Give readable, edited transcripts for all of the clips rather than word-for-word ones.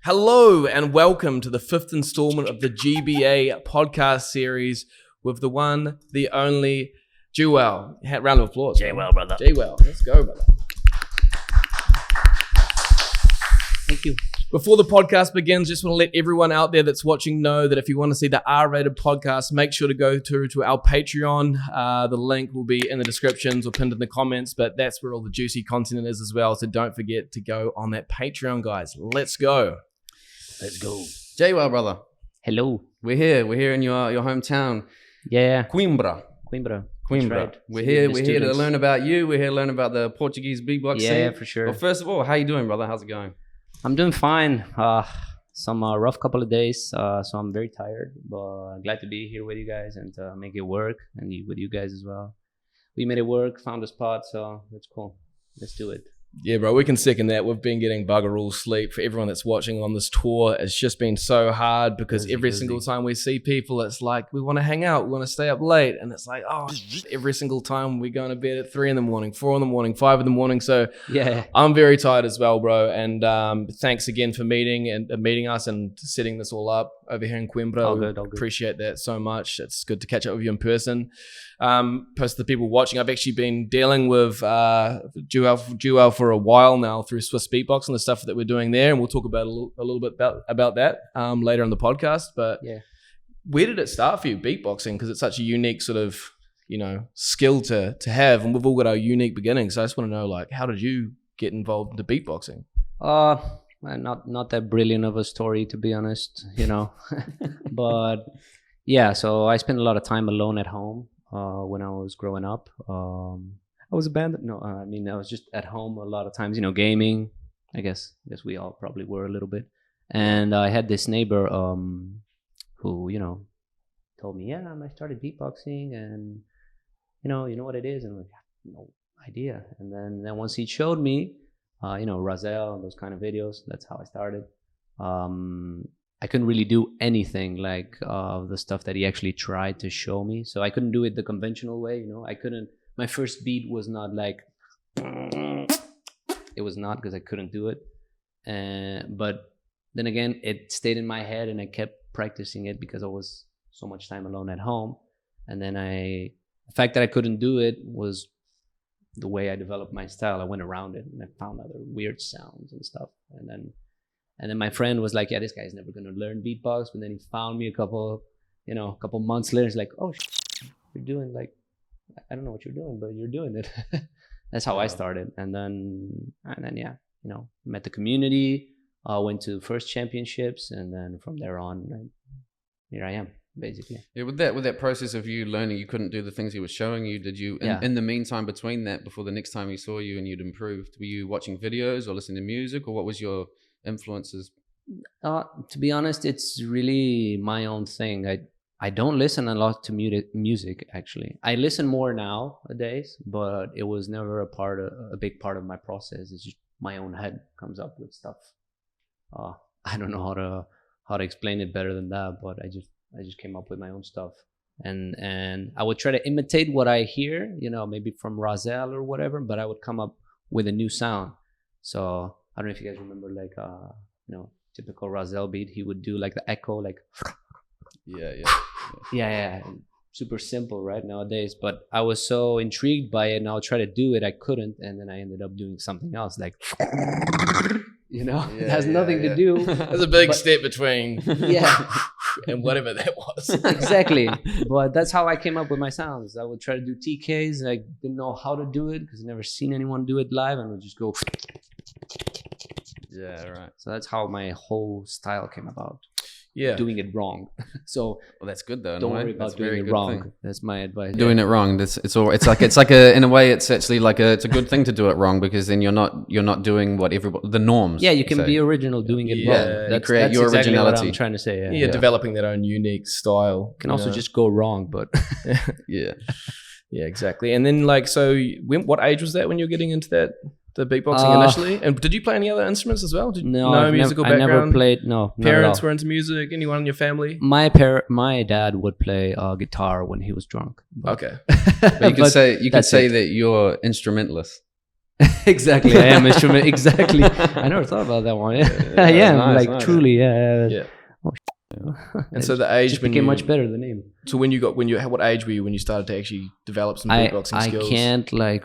Hello and welcome to the 5th installment of the GBA podcast series with the one, the only, Jewow. Round of applause. Jewow, brother. Jewow. Let's go, brother. Thank you. Before the podcast begins, just want to let everyone out there that's watching know that if you want to see the R-rated podcast, make sure to go to our Patreon. The link will be in the descriptions or pinned in the comments, but that's where all the juicy content is as well. So don't forget to go on that Patreon, guys. Let's go. Let's go. Jewow, brother. Hello. We're here in your hometown. Yeah. Coimbra. Coimbra. Right. We're here to learn about you. We're here to learn about the Portuguese beatbox scene. Yeah, for sure. Well, first of all, how you doing, brother? How's it going? I'm doing fine. Some rough couple of days, so I'm very tired, but I'm glad to be here with you guys and make it work, and with you guys as well. We made it work, found a spot, so that's cool. Let's do it. Yeah, bro, we can second that. We've been getting bugger all sleep. For everyone that's watching on this tour, it's just been so hard because every single time we see people, it's like, we want to hang out, we want to stay up late. And it's like, oh, every single time we're going to bed at 3 in the morning, 4 in the morning, 5 in the morning. So yeah, I'm very tired as well, bro. And thanks again for meeting us and setting this all up over here in Coimbra. All good. Appreciate that so much. It's good to catch up with you in person. Post the people watching, I've actually been dealing with Jewow for a while now through Swissbeatbox and the stuff that we're doing there, and we'll talk about a little bit about that later in the podcast. But yeah, where did it start for you, beatboxing? Because it's such a unique sort of skill to have, and we've all got our unique beginnings. So I just want to know, like, how did you get involved into beatboxing? Not that brilliant of a story, to be honest, but yeah. So I spent a lot of time alone at home when I was growing up. I was abandoned. No, I was just at home a lot of times, gaming. I guess we all probably were a little bit. And I had this neighbor who, told me, yeah, I started beatboxing, and you know what it is, and I'm like, no idea. And then once he showed me, Razel and those kind of videos, that's how I started. I couldn't really do anything like the stuff that he actually tried to show me. So I couldn't do it the conventional way, I couldn't. My first beat was not like, it was not, because I couldn't do it. But then again, it stayed in my head and I kept practicing it because I was so much time alone at home. And then the fact that I couldn't do it was the way I developed my style. I went around it and I found other weird sounds and stuff. And then my friend was like, yeah, this guy's never going to learn beatbox. But then he found me a couple months later. He's like, oh, you're doing like, I don't know what you're doing, but you're doing it. That's how I started. And then yeah, met the community, went to first championships, and then from there on, here I am, basically. Yeah, with that process of you learning, you couldn't do the things he was showing you. Did you, in the meantime between that, before the next time he saw you and you'd improved, were you watching videos or listening to music, or what was your influences? To be honest, it's really my own thing. I don't listen a lot to music, actually. I listen more nowadays, but it was never a big part of my process. It's just my own head comes up with stuff. I don't know how to explain it better than that, but I just came up with my own stuff. And I would try to imitate what I hear, maybe from Razel or whatever, but I would come up with a new sound. So I don't know if you guys remember, like, typical Razel beat. He would do like the echo, like, yeah. Super simple, right, nowadays. But I was so intrigued by it, and I would try to do it. I couldn't, and then I ended up doing something else, like, it has nothing to do. There's a big step between and whatever that was. Exactly. But that's how I came up with my sounds. I would try to do TKs, and I didn't know how to do it because I've never seen anyone do it live, and would just go. Yeah, right. So that's how my whole style came about. Yeah, doing it wrong. So that's good though. Don't worry about doing it wrong. Thing. That's my advice. Doing it wrong. It's like in a way it's actually like it's a good thing to do it wrong, because then you're not doing what the norms. Yeah, you can be original doing it wrong. That's your exactly originality. What I'm trying to say. Yeah, developing their own unique style. Can also just go wrong, but yeah, exactly. And then, like, so what age was that when you were getting into that? the beatboxing initially? And did you play any other instruments as well? No musical background? background? I never played. No, Parents were into music? Anyone in your family? My dad would play guitar when he was drunk. Okay. But you could say that you're instrumentless. Exactly, I am instrument. Exactly, I never thought about that one. I am nice. Truly, yeah. Oh, and so the age just when became much better, the name. So what age were you when you started to actually develop some beatboxing skills? I can't like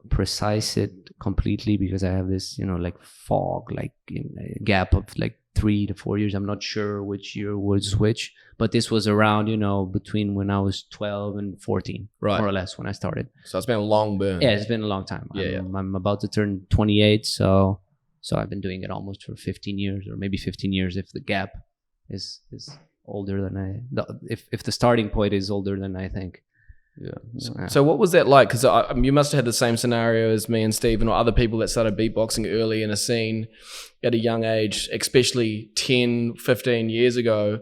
precise it completely because I have this like fog, like gap of like 3 to 4 years. I'm not sure which year would switch, but this was around between when I was 12 and 14, right, more or less, when I started. So it's been a long burn. Yeah, it's been a long time. Yeah, I'm about to turn 28, so I've been doing it almost for 15 years, or maybe 15 years if the gap is older than if the starting point is older than I think. Yeah. So what was that like? Because you must have had the same scenario as me and Stephen or other people that started beatboxing early in a scene at a young age, especially 10, 15 years ago.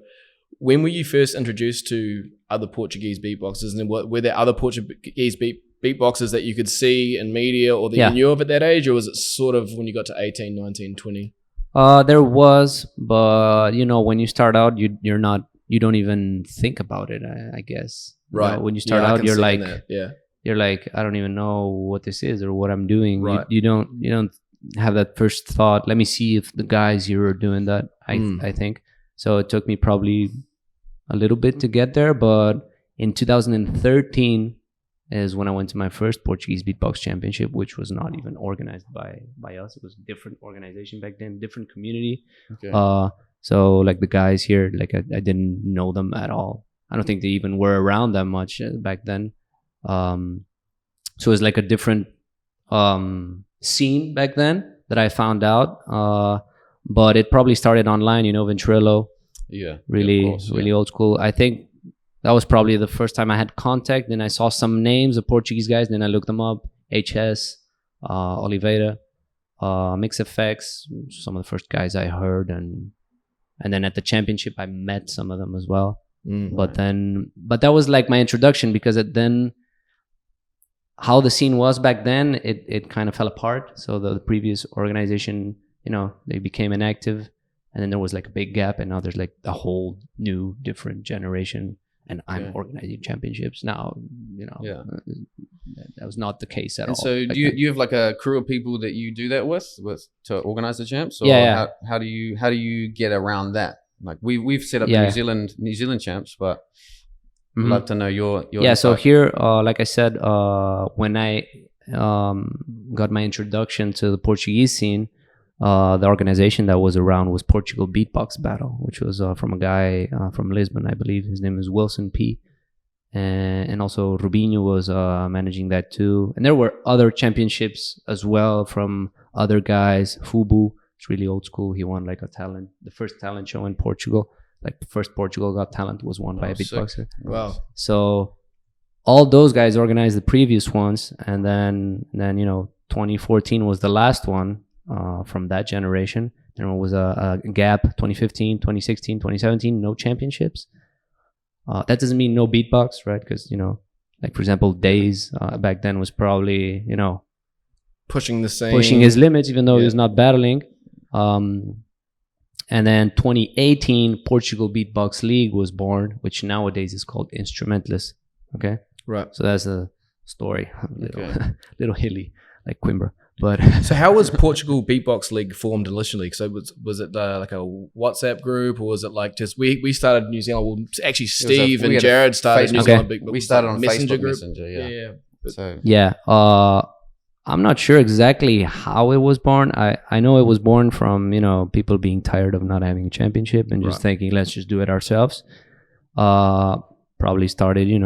When were you first introduced to other Portuguese beatboxers? And were there other Portuguese beatboxers that you could see in media or that you knew of at that age? Or was it sort of when you got to 18, 19, 20? There was, but when you start out, you don't even think about it, I guess. Right. When you start out, you're like, you're like, I don't even know what this is or what I'm doing. Right. You don't have that first thought. Let me see if the guys here are doing that. I think so. It took me probably a little bit to get there, but in 2013 is when I went to my first Portuguese Beatbox Championship, which was not even organized by us. It was a different organization back then, different community. Okay. So like the guys here, like I didn't know them at all. I don't think they even were around that much back then. So it was like a different scene back then that I found out. But it probably started online, Ventrilo. Yeah. Really old school. I think that was probably the first time I had contact. Then I saw some names of Portuguese guys. Then I looked them up. HS, Oliveira, Mix FX, some of the first guys I heard. And then at the championship, I met some of them as well. But that was like my introduction, because then how the scene was back then, it kind of fell apart. So the previous organization, they became inactive, and then there was like a big gap, and now there's like a whole new different generation, and I'm organizing championships now. That was not the case at all. So do you have like a crew of people that you do that with to organize the champs? Or how do you get around that? Like we've set up the New Zealand champs, but I'd love to know your insight. So here, like I said, when I got my introduction to the Portuguese scene, the organization that was around was Portugal Beatbox Battle, which was from a guy from Lisbon, I believe. His name is Wilson P. And also Rubinho was managing that too. And there were other championships as well from other guys. Fubu, it's really old school. He won like the first talent show in Portugal. Like the first Portugal Got Talent was won by a beatboxer. Sick. Wow. So all those guys organized the previous ones, and then 2014 was the last one from that generation. There was a gap, 2015, 2016, 2017, no championships. That doesn't mean no beatbox, right? Because like for example, Days back then was probably pushing his limits, even though he was not battling. And then 2018, Portugal Beatbox League was born, which nowadays is called Instrumentless. Okay, right. So that's a story, little hilly like Coimbra. But so how was Portugal Beatbox League formed initially? So was it like a WhatsApp group, or was it like just we started New Zealand? Well, actually, Steve and Jared started New Zealand Beatbox. We started on Messenger Facebook group. Messenger, yeah. I'm not sure exactly how it was born. I know it was born from, people being tired of not having a championship and just thinking, let's just do it ourselves. Probably started, a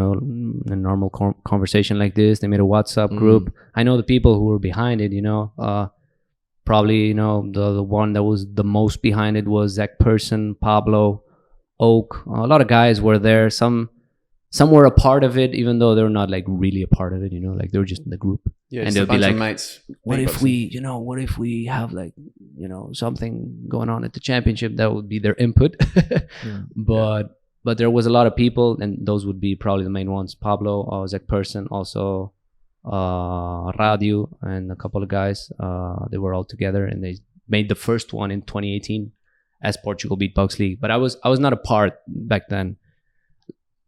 normal conversation like this. They made a WhatsApp group. I know the people who were behind it, probably, the one that was the most behind it was Zach Person, Pablo, Oak. A lot of guys were there. Some were a part of it, even though they're not like really a part of it, like they were just in the group. Yeah, and they'll be like, mates, what if we have like, something going on at the championship? That would be their input. But there was a lot of people, and those would be probably the main ones. Pablo, Zach Person, also Radio, and a couple of guys. They were all together, and they made the first one in 2018 as Portugal Beatbox League. But I was not a part back then.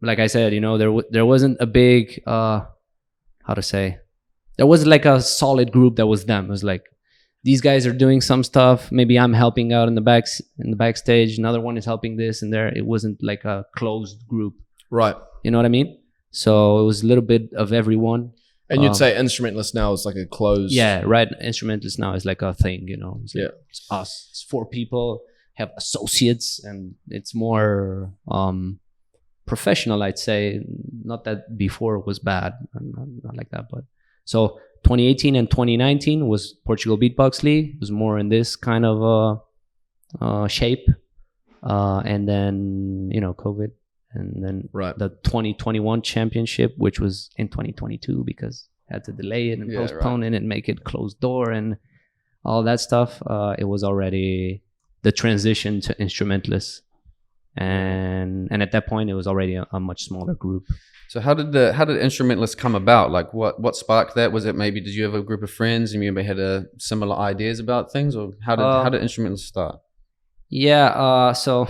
Like I said, there wasn't a big there was like a solid group that was them. It was like, these guys are doing some stuff. Maybe I'm helping out in the backstage. Another one is helping this and there. It wasn't like a closed group. Right. You know what I mean? So it was a little bit of everyone. And you'd say Instrumentless now is like a closed... Yeah, right. Instrumentless now is like a thing, It's like, it's us. It's 4 people, have associates, and it's more professional, I'd say. Not that before it was bad. Not like that, but... So 2018 and 2019 was Portugal Beatbox League. It was more in this kind of shape. And then, COVID. And then the 2021 championship, which was in 2022 because I had to delay it and postpone it and make it closed door and all that stuff. It was already the transition to Instrumentless. And at that point, it was already a much smaller group. So how did Instrumentless come about? Like what sparked that? Was it maybe, did you have a group of friends and you maybe had similar ideas about things, or how did Instrumentless start? Yeah. So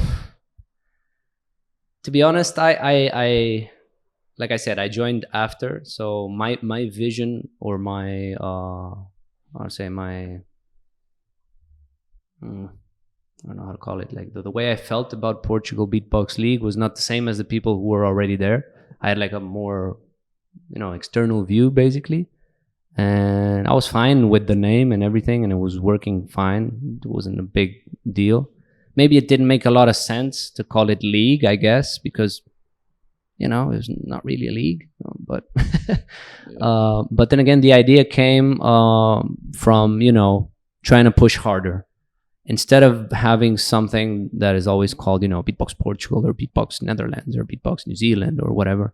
to be honest, I like I said, I joined after. So my vision or my I don't know how to call it. Like the way I felt about Portugal Beatbox League was not the same as the people who were already there. I had like a more, external view basically. And I was fine with the name and everything, and it was working fine. It wasn't a big deal. Maybe it didn't make a lot of sense to call it league, I guess, because, it was not really a league. But but then again, the idea came from, trying to push harder. Instead of having something that is always called, Beatbox Portugal or Beatbox Netherlands or Beatbox New Zealand or whatever,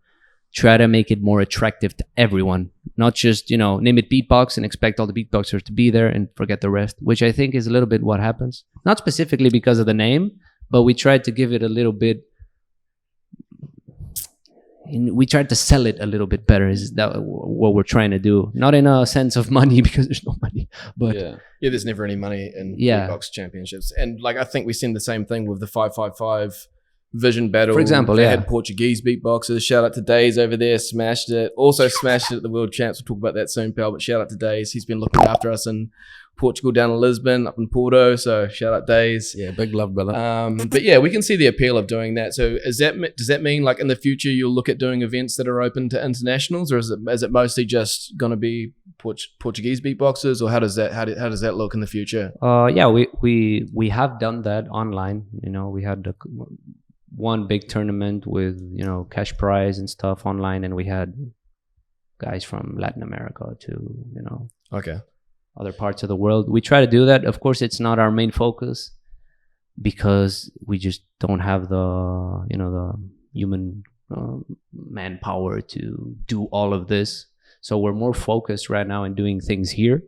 try to make it more attractive to everyone. Not just, name it Beatbox and expect all the beatboxers to be there and forget the rest, which I think is a little bit what happens. Not specifically because of the name, but we tried to give it a little bit... We tried to sell it a little bit better. Is that what we're trying to do? Not in a sense of money, because there's no money, but there's never any money in beatbox championships. And like I think we seen the same thing with the 555 Vision Battle. For example, they had Portuguese beatboxers. Shout out to Days over there, smashed it. Also smashed it at the World Champs. We'll talk about that soon, pal. But shout out to Days. He's been looking after us in Portugal, down in Lisbon, up in Porto. So shout out Days. Yeah, big love, brother. But yeah, we can see the appeal of doing that. So does that mean like in the future you'll look at doing events that are open to internationals, or is it mostly just going to be Portuguese beatboxers, or how does that look in the future? Yeah, we have done that online. We had one big tournament with cash prize and stuff online, and we had guys from Latin America to other parts of the world. We try to do that. Of course, it's not our main focus because we just don't have the the human manpower to do all of this. So we're more focused right now in doing things here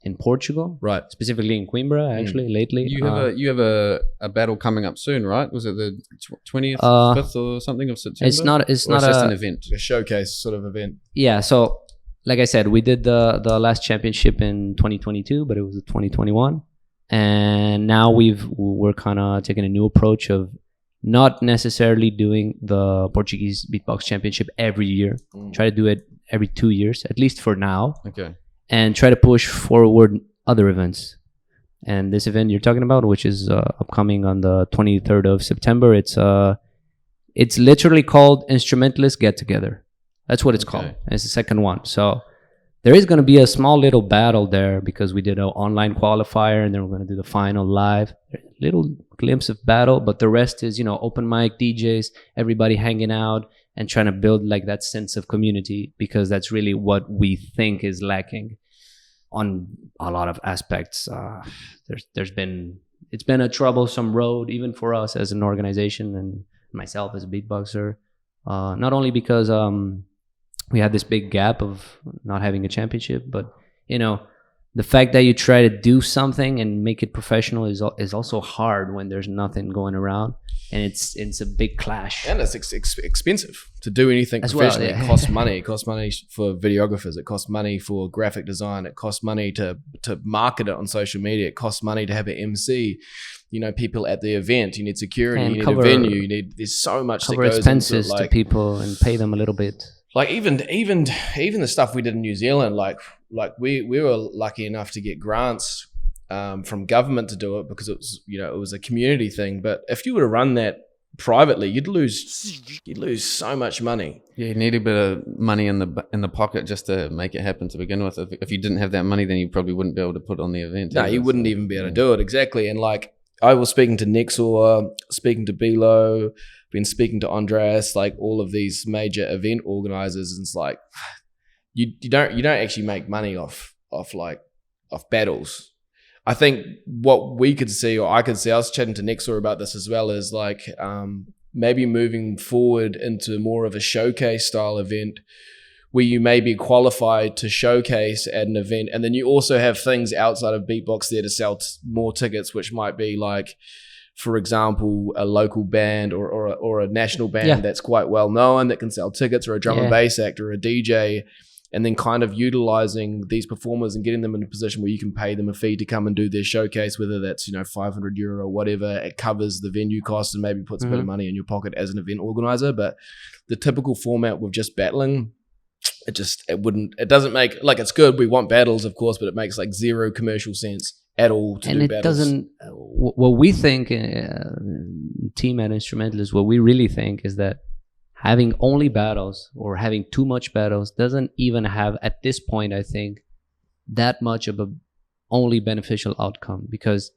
in Portugal, right? Specifically in Coimbra, actually. Lately, you have a battle coming up soon, right? Was it the 20th, 5th, or something of September? It's not just an event, a showcase sort of event. Yeah. So, like I said, we did the last championship in 2022, but it was 2021, and now we're kind of taking a new approach of not necessarily doing the Portuguese Beatbox Championship every year. Try to do it every 2 years, at least for now. Okay. And try to push forward other events. And this event you're talking about, which is upcoming on the 23rd of September, it's literally called Instrumentless Get Together. That's what it's called. It's the second one. So there is going to be a small little battle there because we did an online qualifier and then we're going to do the final live. Little glimpse of battle, but the rest is, open mic, DJs, everybody hanging out and trying to build like that sense of community, because that's really what we think is lacking on a lot of aspects. It's been a troublesome road, even for us as an organization and myself as a beatboxer. Not only because we had this big gap of not having a championship, but the fact that you try to do something and make it professional is also hard when there's nothing going around, and it's a big clash. And it's expensive to do anything as professionally. Well, yeah. It costs money. It costs money for videographers. It costs money for graphic design. It costs money to market it on social media. It costs money to have an MC. You know, people at the event. You need security. And you need a venue. There's so much that goes expenses into it, like, to people and pay them a little bit. Like even the stuff we did in New Zealand, like we were lucky enough to get grants from government to do it because it was a community thing. But if you were to run that privately, you'd lose so much money. Yeah, you need a bit of money in the pocket just to make it happen to begin with. If you didn't have that money, then you probably wouldn't be able to put on the event. No, you wouldn't even be able to do it. Exactly. And like I was speaking to Nexor, speaking to Bilo, been speaking to Andreas, like all of these major event organizers, and it's like you don't actually make money off battles. I think what we could see, or I could see, I was chatting to Nexor about this as well, is like maybe moving forward into more of a showcase style event where you may be qualified to showcase at an event, and then you also have things outside of beatbox there to sell more tickets, which might be like, for example, a local band or a national band that's quite well known that can sell tickets, or a drum and bass act or a DJ, and then kind of utilizing these performers and getting them in a position where you can pay them a fee to come and do their showcase, whether that's, €500 or whatever. It covers the venue costs and maybe puts a bit of money in your pocket as an event organizer. But the typical format with just battling, it doesn't make, like, it's good. We want battles, of course, but it makes like zero commercial sense at all to do battles. And it doesn't, what we think, team at Instrumentless, what we really think is that having only battles or having too much battles doesn't even have, at this point, I think, that much of a only beneficial outcome. Because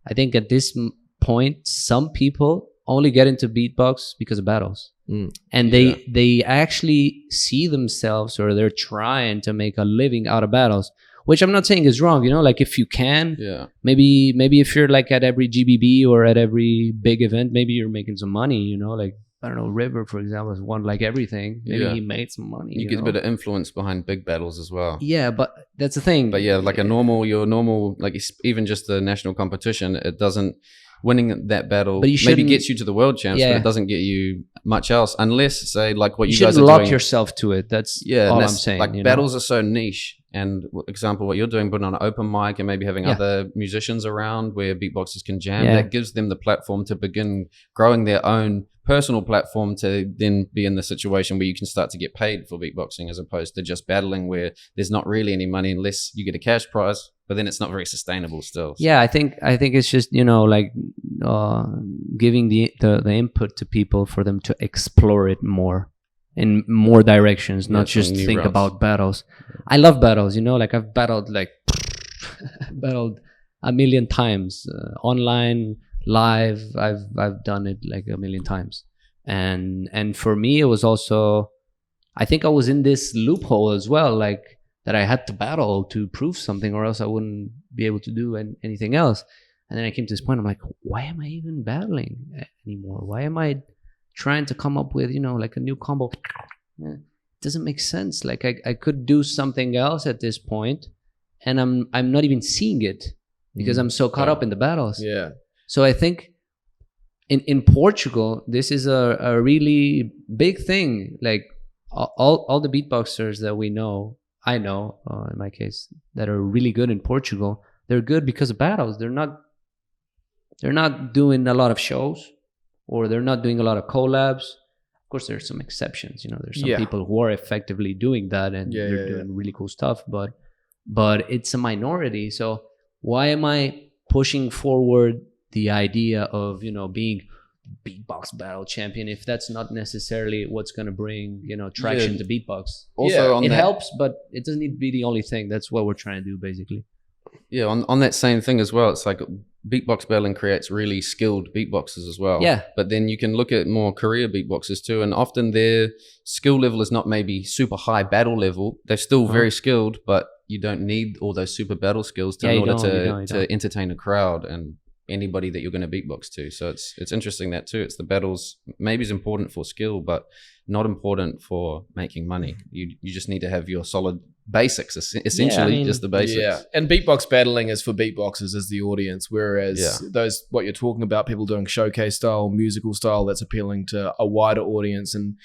I think at this point, some people only get into beatbox because of battles. And they actually see themselves, or they're trying to make a living out of battles, which I'm not saying is wrong, like if you can, maybe if you're like at every GBB or at every big event, maybe you're making some money, like, I don't know, River, for example, has won like everything. Maybe he made some money. You get a bit of influence behind big battles as well. Yeah, but that's the thing. But yeah, like your normal, like even just the national competition, it doesn't, winning that battle maybe gets you to the world champs, but it doesn't get you much else, unless, say, like what you guys are doing. You shouldn't lock yourself to it. That's all I'm saying. Like battles are so niche. And example, what you're doing, putting on an open mic and maybe having other musicians around where beatboxers can jam, that gives them the platform to begin growing their own personal platform, to then be in the situation where you can start to get paid for beatboxing, as opposed to just battling where there's not really any money unless you get a cash prize, but then it's not very sustainable still. Yeah, I think it's just, like giving the input to people for them to explore it more in more directions, not just think routes. About battles. I love battles, like I've battled battled a million times, online, live. I've done it like a million times, and for me it was also, I think I was in this loophole as well, like that I had to battle to prove something, or else I wouldn't be able to do anything else. And then I came to this point, I'm like, why am I even battling anymore? Why am I trying to come up with like a new combo? It doesn't make sense. Like I could do something else at this point, and I'm not even seeing it because I'm so caught up in the battles. Yeah. So I think in Portugal, this is a really big thing. Like all the beatboxers that I know, in my case, that are really good in Portugal, they're good because of battles. They're not doing a lot of shows, or they're not doing a lot of collabs. Of course, there's some exceptions. There's some people who are effectively doing that, and they're doing really cool stuff. But it's a minority. So why am I pushing forward the idea of being beatbox battle champion if that's not necessarily what's going to bring traction to beatbox? Also, it helps, but it doesn't need to be the only thing. That's what we're trying to do, basically. Yeah, on that same thing as well, it's like beatbox battling creates really skilled beatboxers as well. Yeah. But then you can look at more career beatboxers too, and often their skill level is not maybe super high battle level. They're still very skilled, but you don't need all those super battle skills in order to entertain a crowd. And anybody that you're going to beatbox to. So it's interesting that too. It's the battles maybe is important for skill, but not important for making money. You just need to have your solid basics, essentially just the basics. Yeah, and beatbox battling is for beatboxers as the audience, whereas those what you're talking about, people doing showcase style, musical style, that's appealing to a wider audience, and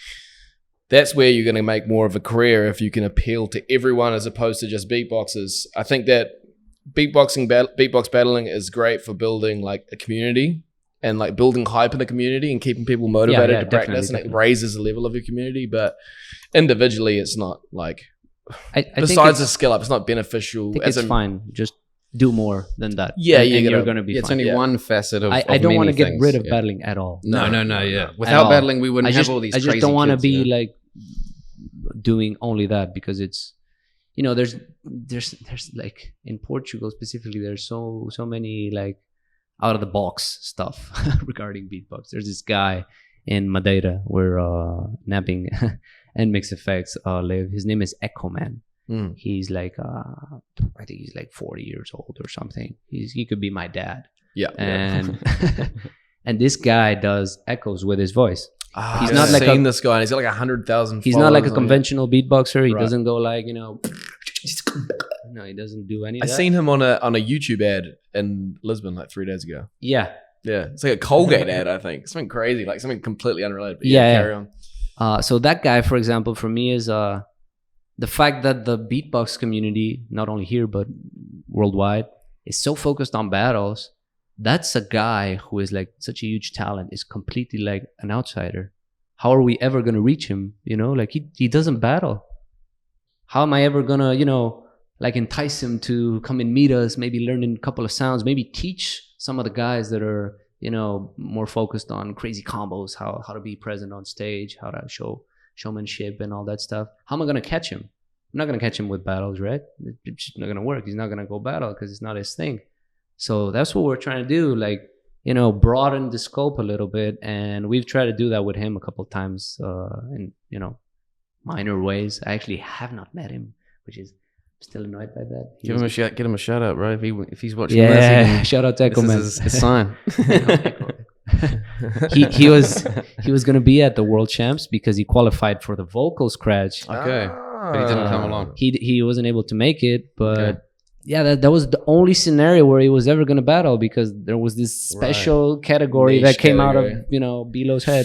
that's where you're going to make more of a career if you can appeal to everyone as opposed to just beatboxers. I think that beatbox battling is great for building like a community and like building hype in the community and keeping people motivated to practice, and it raises the level of your community. But individually, it's not like, besides the skill up, it's not beneficial. It's fine. Just do more than that. Yeah, you're going to be fine. It's only one facet of I don't want to get rid of battling at all. No. Without battling, we wouldn't have all these crazy I just don't want to be like doing only that, because it's, you know, there's like in Portugal specifically, there's so many like out of the box stuff regarding beatbox. There's this guy in Madeira where Napping and Mix Effects live. His name is Echoman. He's like I think he's like 40 years old or something. He could be my dad. And and this guy does echoes with his voice. He's not like this guy. He's got like 100,000. He's not like a conventional beatboxer. He doesn't go like, you know. No, he doesn't do any of that. I seen him on a YouTube ad in Lisbon like 3 days ago. Yeah, it's like a Colgate ad. I think something crazy, like something completely unrelated. But carry on. So that guy, for example, for me is the fact that the beatbox community, not only here but worldwide, is so focused on battles. That's a guy who is like such a huge talent, is completely like an outsider. How are we ever going to reach him? You know, like he doesn't battle. How am I ever going to, you know, like entice him to come and meet us, maybe learn a couple of sounds, maybe teach some of the guys that are, you know, more focused on crazy combos, how to be present on stage, how to show showmanship and all that stuff. How am I going to catch him? I'm not going to catch him with battles, right? It's just not going to work. He's not going to go battle because it's not his thing. So that's what we're trying to do, like, you know, broaden the scope a little bit. And we've tried to do that with him a couple of times in, you know, minor ways. I actually have not met him, which is, I'm still annoyed by that. Give him a shout out, bro. If he's watching, shout out to Echoman. This is his sign. he was gonna be at the World Champs because he qualified for the vocal scratch. Okay, but he didn't come along. He wasn't able to make it, but that was the only scenario where he was ever gonna battle, because there was this special category that came out of, you know, Bilo's head,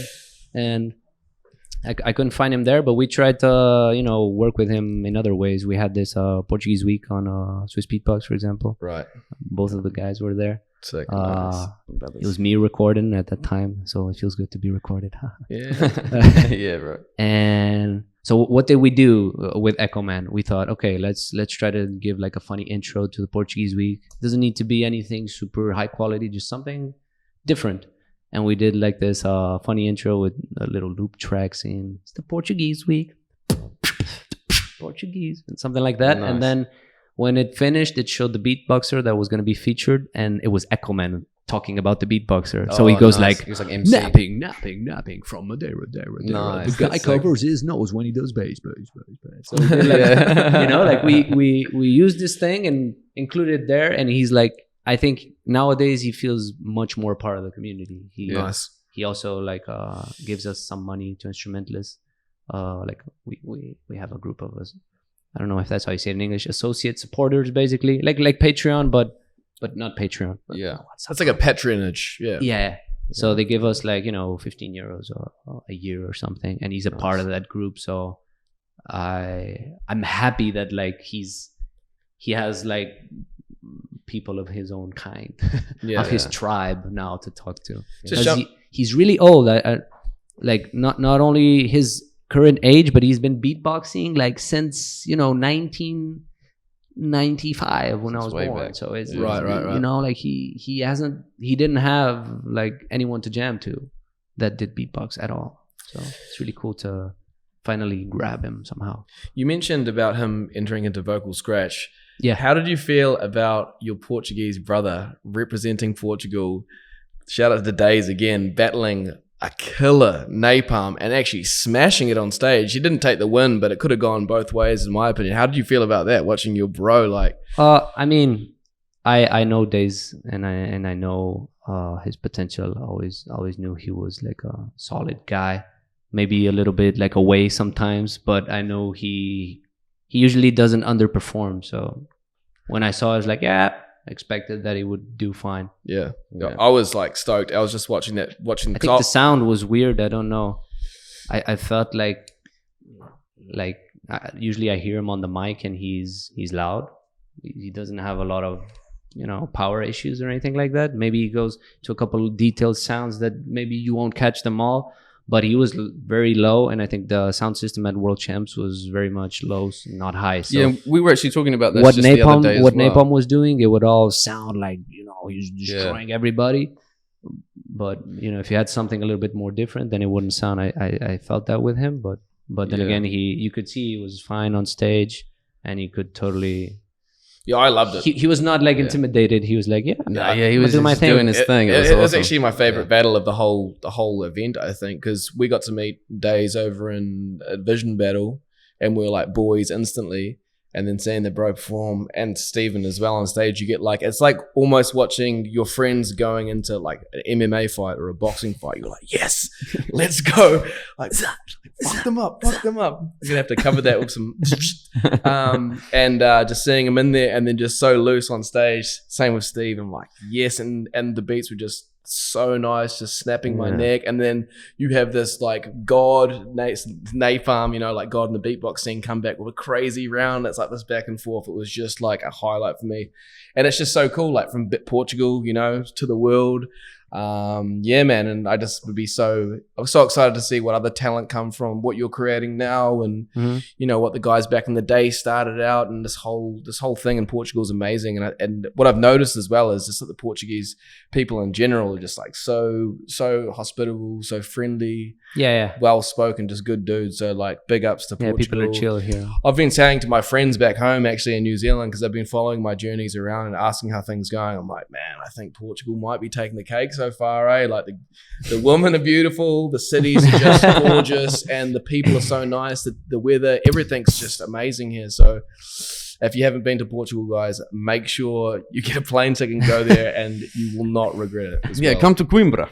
and I couldn't find him there. But we tried to, you know, work with him in other ways. We had this Portuguese week on Swissbeatbox, for example. Right. Both of the guys were there. Sick. It was me recording at that time, so it feels good to be recorded. Yeah, bro. And so what did we do with Echoman? We thought, okay, let's try to give like a funny intro to the Portuguese week. It doesn't need to be anything super high quality, just something different. And we did like this funny intro with a little loop track saying, it's the Portuguese week. Portuguese, and something like that. Nice. And then when it finished, it showed the beatboxer that was going to be featured, and it was Echoman talking about the beatboxer. So he goes like MC. napping from Madeira. Nice. The guy covers his nose when he does bass. So we did like, you know, like we used this thing and included it there, and he's like, I think nowadays he feels much more part of the community. He also like gives us some money to Instrumentless. Like we have a group of us. I don't know if that's how you say it in English. Associate supporters, basically, like Patreon, but not Patreon. But it's like a patronage. Yeah. So they give us like, you know, 15 euros a year or something, and he's a part of that group. So I'm happy that like he has like people of his own kind, of his tribe now to talk to. He's really old. Like not only his current age, but he's been beatboxing like since, you know, 1995 when I was born. Back. So it's right. You know, like he didn't have like anyone to jam to that did beatbox at all. So it's really cool to finally grab him somehow. You mentioned about him entering into vocal scratch. Yeah. How did you feel about your Portuguese brother representing Portugal? Shout out to Days again, battling a killer napalm and actually smashing it on stage. He didn't take the win, but it could have gone both ways in my opinion. How did you feel about that, watching your bro like? I mean, I know Days, and I know his potential. Always knew he was like a solid guy. Maybe a little bit like away sometimes, but I know he usually doesn't underperform. So when I saw it, I was like, yeah, I expected that he would do fine. Yeah. I was like stoked. I was just watching. I think the sound was weird. I don't know. I felt like usually I hear him on the mic and he's loud. He doesn't have a lot of power issues or anything like that. Maybe he goes to a couple of detailed sounds that maybe you won't catch them all, but he was very low, and I think the sound system at World Champs was very much low, not high. So yeah, we were actually talking about this the other day what Napalm was doing, it would all sound like he's destroying everybody. But if you had something a little bit more different, then it wouldn't sound. I felt that with him, but then again, you could see he was fine on stage, and he could tally. Yeah, I loved it. He was not like intimidated. He was like, he was just doing his thing. It was actually my favorite battle of the whole event, I think, because we got to meet Days over in a Vision battle, and we were like boys instantly. And then seeing the bro perform, and Steven as well on stage, you get like, it's like almost watching your friends going into like an MMA fight or a boxing fight. You're like, yes, let's go. Like, fuck them up. We're going to have to cover that with some, and just seeing him in there and then just so loose on stage. Same with Steve. I'm like, yes. And the beats were just so nice, just snapping my neck. And then you have this like God Napalm, like God in the beatbox scene come back with a crazy round. It's like this back and forth. It was just like a highlight for me, and it's just so cool, like from Portugal to the world. Yeah, man, and I just would be I was so excited to see what other talent come from what you're creating now, and what the guys back in the day started out, and this whole thing in Portugal is amazing. And what I've noticed as well is just that the Portuguese people in general are just like so hospitable, so friendly, well spoken, just good dudes. So like big ups to Portugal. People are chill here. I've been saying to my friends back home, actually in New Zealand, because I've been following my journeys around and asking how things are going. I'm like, man, I think Portugal might be taking the cake so far, eh? Like the women are beautiful, the cities are just gorgeous, and the people are so nice. The weather, everything's just amazing here. So if you haven't been to Portugal, guys, make sure you get a plane ticket and go there, and you will not regret it. Come to Coimbra.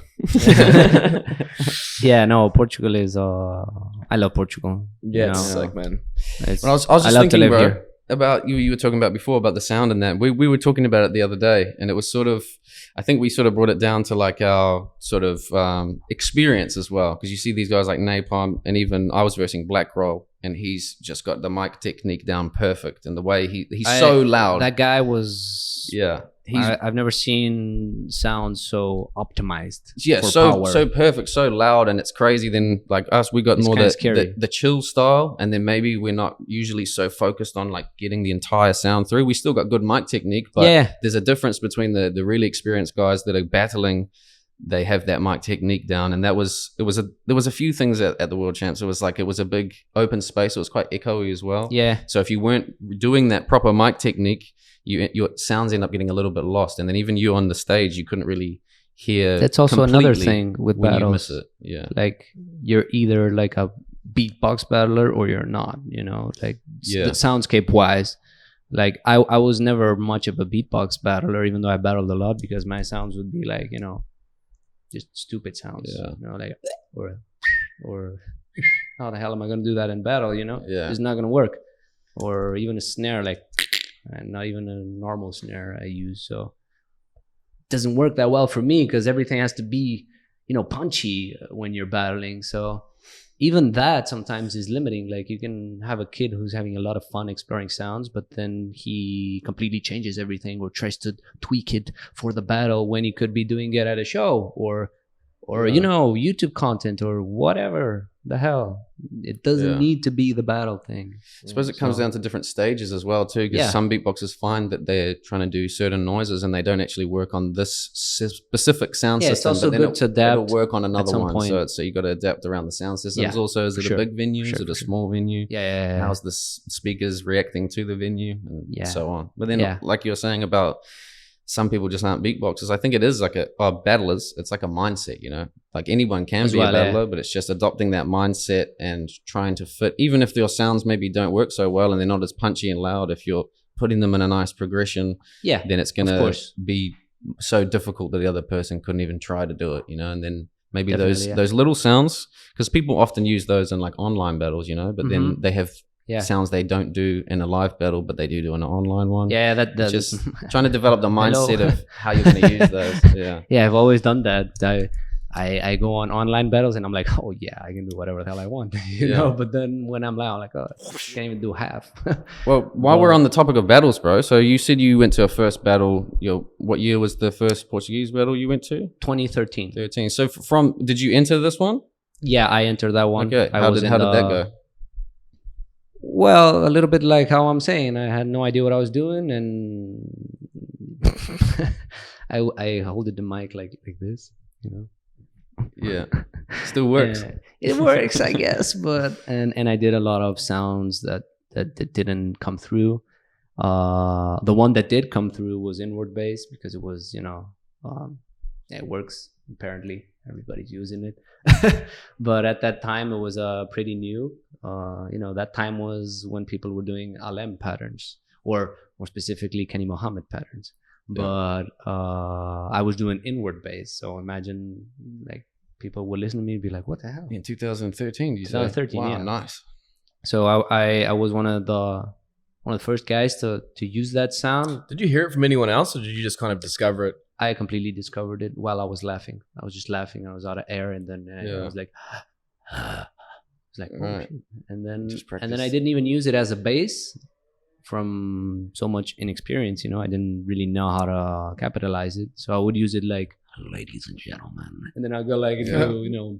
Portugal is. I love Portugal. Yeah, it's sick, man. I was just thinking, bro, here. About you were talking about before about the sound and that. We were talking about it the other day, and it was sort of, I think we sort of brought it down to like our sort of experience as well, because you see these guys like Napalm, and even I was versing Black Roll, and he's just got the mic technique down perfect, and the way he's so loud. That guy was I've never seen sound so optimized. Yeah, so perfect, so loud, and it's crazy. Then like us, we got more the chill style, and then maybe we're not usually so focused on like getting the entire sound through. We still got good mic technique, but there's a difference between the really experienced guys that are battling. They have that mic technique down, and there was a few things at the World Champs. It was a big open space. It was quite echoey as well. Yeah. So if you weren't doing that proper mic technique, your sounds end up getting a a little bit lost, and then even you on the stage, you couldn't really hear. That's also another thing with when battles. You miss it. Yeah, like you're either like a beatbox battler or you're not. The soundscape wise. Like I was never much of a beatbox battler, even though I battled a lot, because my sounds would be like just stupid sounds. Like or how the hell am I gonna do that in battle? It's not gonna work. Or even a snare, like. And not even a normal snare I use, so it doesn't work that well for me, because everything has to be punchy when you're battling. So even that sometimes is limiting. Like you can have a kid who's having a lot of fun exploring sounds, but then he completely changes everything or tries to tweak it for the battle when he could be doing it at a show or YouTube content or whatever the hell. It doesn't need to be the battle thing. I suppose it comes down to different stages as well too, because some beatboxers find that they're trying to do certain noises and they don't actually work on this specific sound system. It's also good to adapt. It'll work on another one. So you got to adapt around the sound systems. Also, is it a big venue? Is it a small venue? How's the speakers reacting to the venue? And so on. But then, like you were saying about some people just aren't beatboxers. I think it is like battlers. It's like a mindset, like anyone can be a battler, but it's just adopting that mindset and trying to fit, even if your sounds maybe don't work so well and they're not as punchy and loud. If you're putting them in a nice progression, then it's going to be so difficult that the other person couldn't even try to do it, you know. And then maybe those little sounds, because people often use those in like online battles, you know, but then they have sounds they don't do in a live battle, but they do in an online one. Yeah, that's just trying to develop the mindset of how you're going to use those. Yeah, I've always done that. I go on online battles and I'm like, oh yeah, I can do whatever the hell I want, you know. But then when I'm like, oh, I can't even do half. Well, while we're on the topic of battles, bro, so you said you went to a first battle. What year was the first Portuguese battle you went to? 2013. So did you enter this one? Yeah, I entered that one. Okay, how did that go? Well, a little bit like how I'm saying, I had no idea what I was doing, and I holded the mic like this, you know. Yeah, still works. It works, I guess, but and I did a lot of sounds that didn't come through. The one that did come through was inward bass, because it was, you know, it works. Apparently, everybody's using it. But at that time, it was pretty new. You know, that time was when people were doing Alem patterns, or more specifically, Kenny Mohammed patterns. But I was doing inward bass, so imagine like people would listen to me and be like, "What the hell?" In 2013, you 2013, wow, yeah, nice. So I was one of the first guys to use that sound. Did you hear it from anyone else, or did you just kind of discover it? I completely discovered it while I was laughing. I was just laughing. I was out of air, and then I was like, it's like, oh, shit. And then I didn't even use it as a bass. From so much inexperience, you know, I didn't really know how to capitalize it. So I would use it like, ladies and gentlemen. And then I'd go like, you know.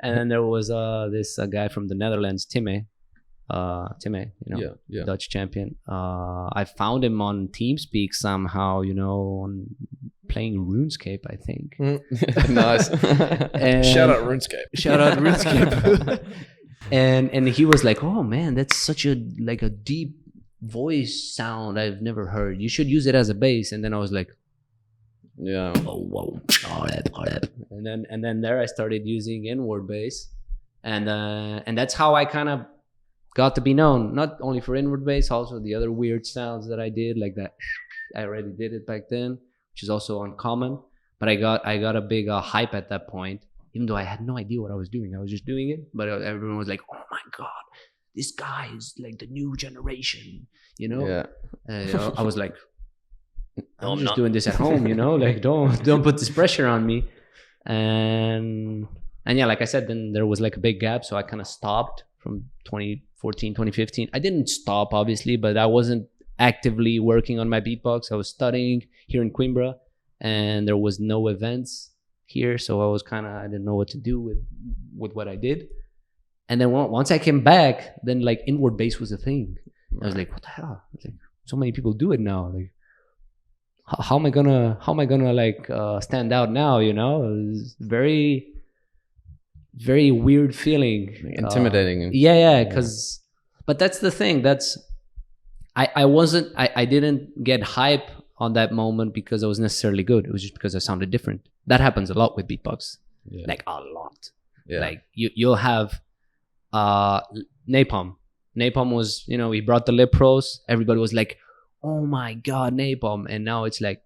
And then there was this guy from the Netherlands, Timme, you know, Dutch champion. I found him on TeamSpeak somehow, you know, on playing RuneScape, I think. Nice. Shout out RuneScape. And he was like, oh man, that's such a deep voice sound I've never heard. You should use it as a bass. And then I was like, whoa. And then there I started using inward bass, and that's how I kind of got to be known, not only for inward bass, also the other weird sounds that I did, like that. I already did it back then, which is also uncommon, but I got a big hype at that point. Even though I had no idea what I was doing, I was just doing it. But everyone was like, "Oh my god, this guy is like the new generation," you know. Yeah. I was like, "I'm just doing this at home," you know. Like, don't put this pressure on me. And yeah, like I said, then there was like a big gap, so I kind of stopped from 2014, 2015. I didn't stop, obviously, but I wasn't actively working on my beatbox. I was studying here in Coimbra, and there was no events here, so I didn't know what to do with what I did. And then once I came back, then like inward bass was a thing. I was like, what the hell? Like, so many people do it now. Like, how am I gonna like stand out now? You know, it was very, very weird feeling, intimidating. Because, but that's the thing. I didn't get hype on that moment because I was necessarily good. It was just because I sounded different. That happens a lot with beatbox, like a lot. Like you'll have Napalm. Napalm was, you know, he brought the lip pros. Everybody was like, oh my god, Napalm. And now it's like,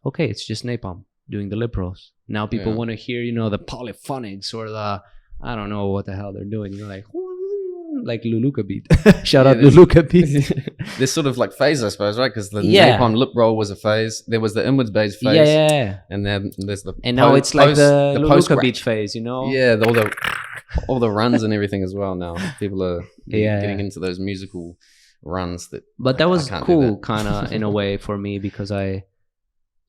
okay, it's just Napalm doing the lip pros. Now people want to hear, you know, the polyphonics or the, I don't know what the hell they're doing. You're like Luluka beat. Shout out Luluka beat. There's sort of like phase, I suppose, right? Because the Napalm lip roll was a phase. There was the inwards bass phase. And then there's the now it's like the Luluka beat phase, you know? Yeah, all the runs and everything as well now. People are getting into those musical runs but that was cool kind of in a way for me, because I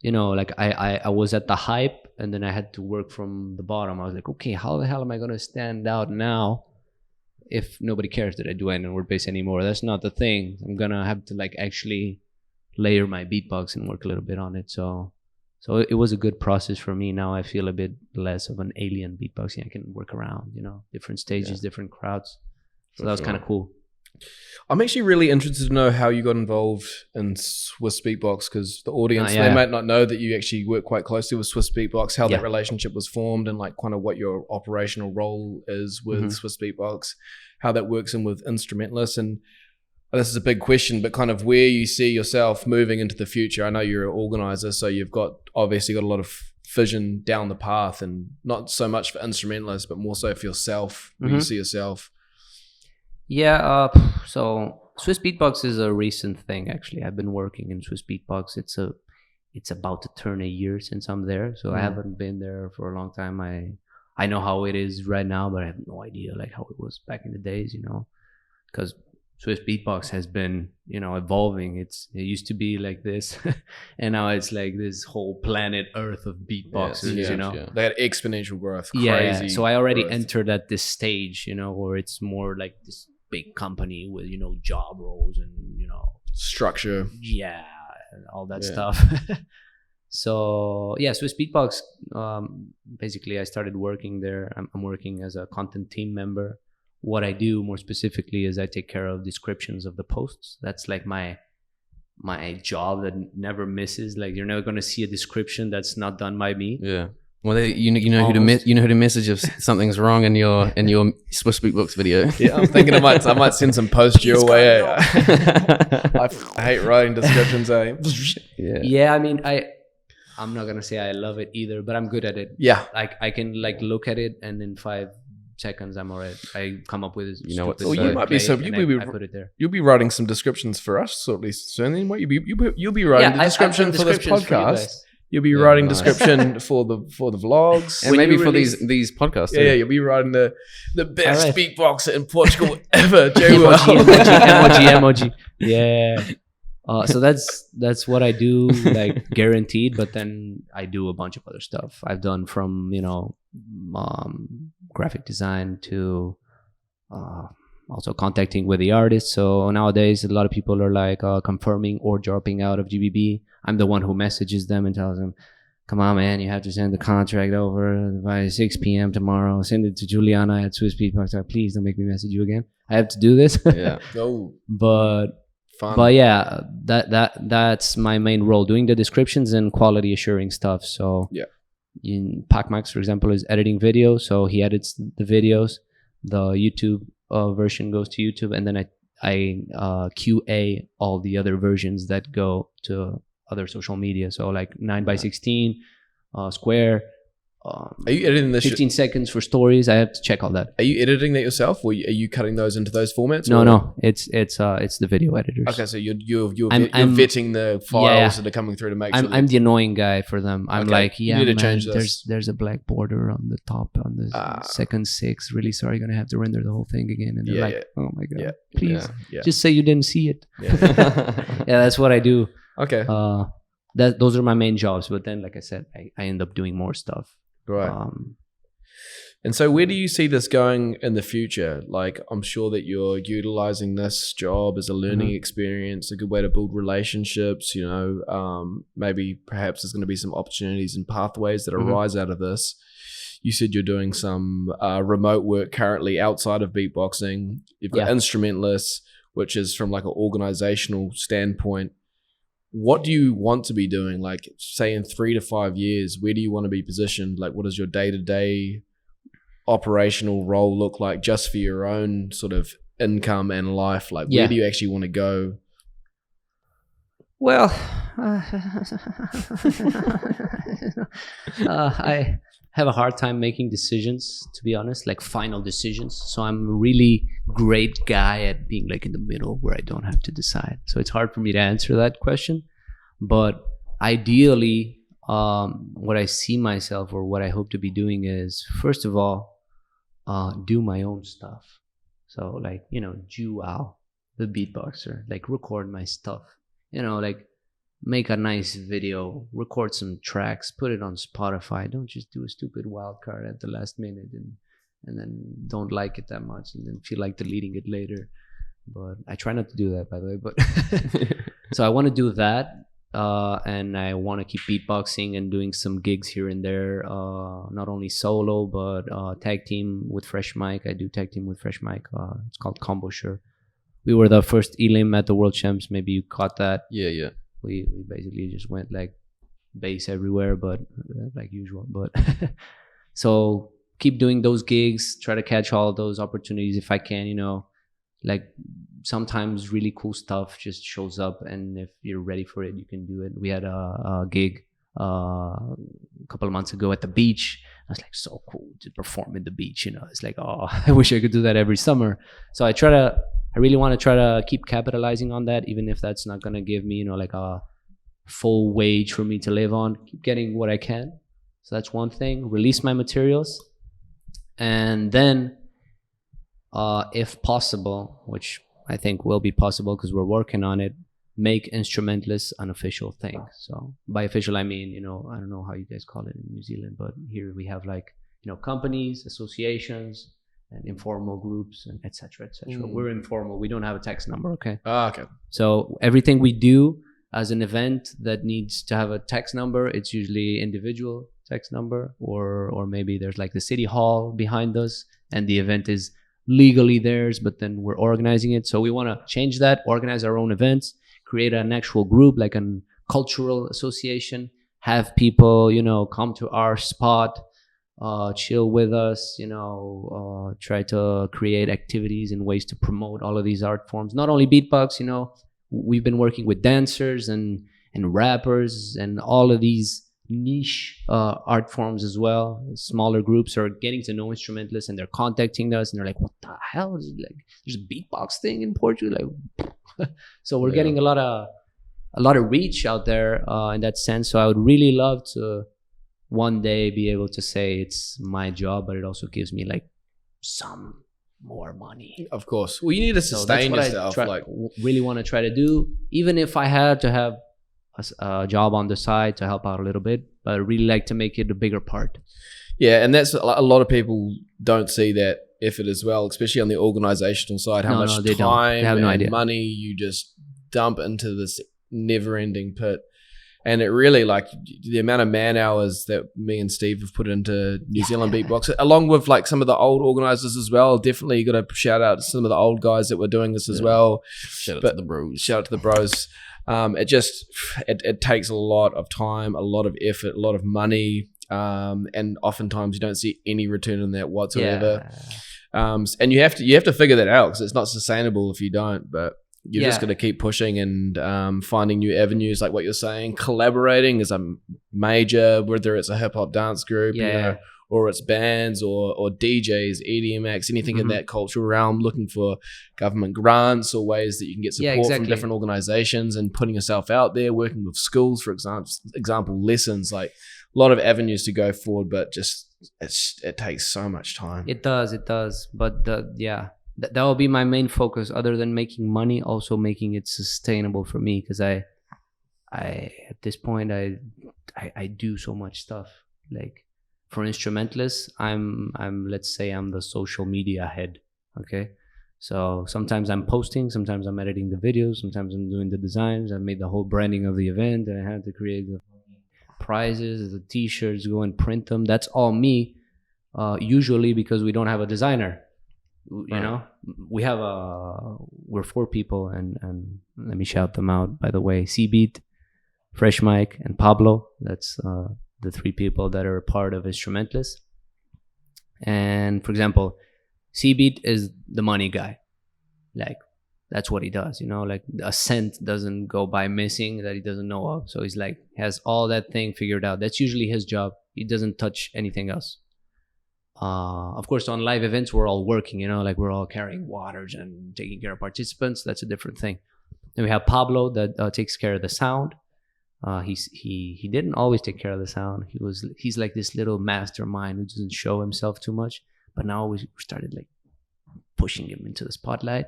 was at the hype, and then I had to work from the bottom. I was like, okay, how the hell am I going to stand out now if nobody cares that I do inward bass anymore? That's not the thing. I'm going to have to like actually layer my beatbox and work a little bit on it. So it was a good process for me. Now I feel a bit less of an alien beatboxing. I can work around, you know, different stages, different crowds. So that was kind of cool. I'm actually really interested to know how you got involved in Swissbeatbox, because the audience, they might not know that you actually work quite closely with Swissbeatbox, how that relationship was formed, and like kind of what your operational role is with Swissbeatbox, how that works in with Instrumentless. And this is a big question, but kind of where you see yourself moving into the future. I know you're an organizer, so you've obviously got a lot of vision down the path, and not so much for Instrumentless, but more so for yourself, where you see yourself. Yeah, so Swissbeatbox is a recent thing, actually. I've been working in Swissbeatbox. It's about to turn a year since I'm there, so I haven't been there for a long time. I know how it is right now, but I have no idea like how it was back in the days, you know, because Swissbeatbox has been, you know, evolving. It used to be like this, and now it's like this whole planet Earth of beatboxers. You know, they had exponential growth. Crazy. So I already entered at this stage, you know, where it's more like this big company with, you know, job roles and, you know, structure. Yeah, and all that stuff. So yeah, Swissbeatbox. Basically, I started working there. I'm working as a content team member. What I do more specifically is I take care of descriptions of the posts. That's like my job that never misses. Like, you're never going to see a description that's not done by me. Yeah. Well, you know who to message if something's wrong in your Swissbeatbox video. Yeah, I'm thinking I might send some posts your way. I hate writing descriptions. Yeah. I mean, I'm not gonna say I love it either, but I'm good at it. Yeah. Like, I can like look at it, and in 5 seconds I'm alright. I come up with it. You know what? Well, you might be so. I put it there. You'll be writing some descriptions for us, or at least soon. Then you'll be writing the description for this podcast. You'll be writing description for the vlogs, and maybe for these podcasts. Yeah, you'll be writing the best beatboxer in Portugal ever. Jewow. emoji. Yeah. So that's what I do, like, guaranteed. But then I do a bunch of other stuff. I've done from, you know, graphic design to also contacting with the artists. So nowadays, a lot of people are like confirming or dropping out of GBB. I'm the one who messages them and tells them, "Come on, man, you have to send the contract over by 6 p.m. tomorrow. Send it to Juliana at Swissbeatbox. Please don't make me message you again. I have to do this." Yeah. But yeah, that's my main role, doing the descriptions and quality assuring stuff. So yeah, in PacMax, for example, is editing video. So he edits the videos. The YouTube version goes to YouTube, and then I QA all the other versions that go to other social media. So like 9x16, Square. Are you editing this? 15 seconds for stories. I have to check all that. Are you editing that yourself, or are you cutting those into those formats? No. It's the video editors. Okay, so you're vetting the files that are coming through to make sure. I'm the annoying guy for them. I'm like, you need to change this. There's a black border on the top on the second 6. Really sorry, gonna have to render the whole thing again. And they're like, oh my god, please, just say you didn't see it. Yeah, that's what I do. Okay. Those are my main jobs. But then, like I said, I end up doing more stuff. Right. And so where do you see this going in the future? Like, I'm sure that you're utilizing this job as a learning experience, a good way to build relationships, you know, maybe perhaps there's going to be some opportunities and pathways that arise out of this. You said you're doing some remote work currently outside of beatboxing. You've got Instrumentless, which is from like an organizational standpoint. What do you want to be doing? Like, say in 3 to 5 years, where do you want to be positioned? Like, what does your day-to-day operational role look like just for your own sort of income and life? Like, where do you actually want to go? Well, I have a hard time making decisions, to be honest, like final decisions. So I'm a really great guy at being like in the middle where I don't have to decide. So it's hard for me to answer that question. But ideally, what I see myself, or what I hope to be doing, is, first of all, do my own stuff. So like, you know, Jewow, the beatboxer, like record my stuff, you know, like make a nice video, record some tracks, put it on Spotify. Don't just do a stupid wild card at the last minute and then don't like it that much and then feel like deleting it later. But I try not to do that, by the way. But so I want to do that, and I want to keep beatboxing and doing some gigs here and there. Not only solo, but tag team with Fresh Mike. I do tag team with Fresh Mike. It's called Combo Sure. We were the first elim at the World Champs. Maybe you caught that. Yeah. We basically just went like bass everywhere, but like usual. But so keep doing those gigs, try to catch all those opportunities if I can, you know, like sometimes really cool stuff just shows up, and if you're ready for it, you can do it. We had a gig a couple of months ago at the beach. I was like, so cool to perform at the beach, you know. It's like, oh, I wish I could do that every summer. So I really want to try to keep capitalizing on that, even if that's not going to give me, you know, like a full wage for me to live on. Keep getting what I can. So that's one thing. Release my materials. And then, if possible, which I think will be possible because we're working on it, make Instrumentless an official thing. So by official, I mean, you know, I don't know how you guys call it in New Zealand, but here we have like, you know, companies, associations, and informal groups, and et cetera, et cetera. We're informal. We don't have a tax number, okay? Okay. So everything we do as an event that needs to have a tax number, it's usually individual tax number, or maybe there's like the city hall behind us, and the event is legally theirs, but then we're organizing it. So we want to change that, organize our own events, create an actual group, like a cultural association, have people, you know, come to our spot, chill with us, you know, try to create activities and ways to promote all of these art forms. Not only beatbox, you know, we've been working with dancers and rappers and all of these niche art forms as well. Smaller groups are getting to know Instrumentless, and they're contacting us, and they're like, what the hell is it? Like, there's a beatbox thing in Portugal, like so we're getting a lot of reach out there in that sense. So I would really love to one day be able to say it's my job, but it also gives me like some more money. Of course. Well, you need to sustain yourself. Really want to try to do, even if I had to have a job on the side to help out a little bit, but I really like to make it a bigger part. Yeah, and that's a lot of people don't see that effort as well, especially on the organizational side, how much time and money you just dump into this never-ending pit. And it really, like, the amount of man hours that me and Steve have put into New Zealand beatbox, along with like some of the old organizers as well. Definitely you got to shout out to some of the old guys that were doing this as well. Shout out to the bros. It takes a lot of time, a lot of effort, a lot of money, and oftentimes you don't see any return on that whatsoever. And you have to figure that out, because it's not sustainable if you don't. But you're just going to keep pushing and finding new avenues, like what you're saying. Collaborating is a major, whether it's a hip hop dance group, you know, or it's bands or DJs, EDM acts, anything in that cultural realm, looking for government grants or ways that you can get support from different organizations, and putting yourself out there, working with schools, for example, lessons, like a lot of avenues to go forward, but just it takes so much time. It does. But that will be my main focus, other than making money, also making it sustainable for me, because I at this point I do so much stuff. Like, for Instrumentless, I'm let's say I'm the social media head. Okay, so sometimes I'm posting, sometimes I'm editing the videos, sometimes I'm doing the designs. I made the whole branding of the event, and I had to create the prizes, the t-shirts, go and print them. That's all me, usually, because we don't have a designer. You know, we're 4 people, and let me shout them out, by the way: Cbeat, Fresh Mike, and Pablo. That's the 3 people that are part of Instrumentless. And for example, Cbeat is the money guy. Like, that's what he does, you know, like a cent doesn't go by missing that he doesn't know of. So he's like, has all that thing figured out. That's usually his job. He doesn't touch anything else. Of course, on live events, we're all working, you know, like we're all carrying waters and taking care of participants. That's a different thing. Then we have Pablo that takes care of the sound. He didn't always take care of the sound. He's like this little mastermind who doesn't show himself too much. But now we started like pushing him into the spotlight,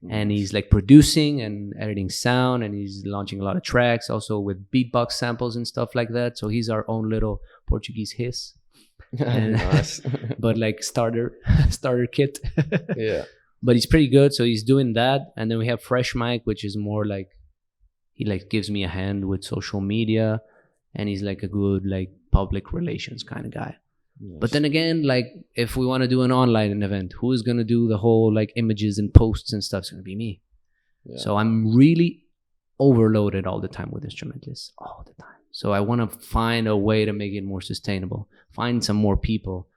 and he's like producing and editing sound, and he's launching a lot of tracks, also with beatbox samples and stuff like that. So he's our own little Portuguese hiss. Nice. But like starter kit. Yeah. But he's pretty good, so he's doing that. And then we have Fresh Mike, which is more like, he like gives me a hand with social media, and he's like a good like public relations kind of guy. Yes. But then again, like if we want to do an online event, who is going to do the whole like images and posts and stuff? It's going to be me. Yeah. So I'm really overloaded all the time with Instrumentless, all the time. So I want to find a way to make it more sustainable, find some more people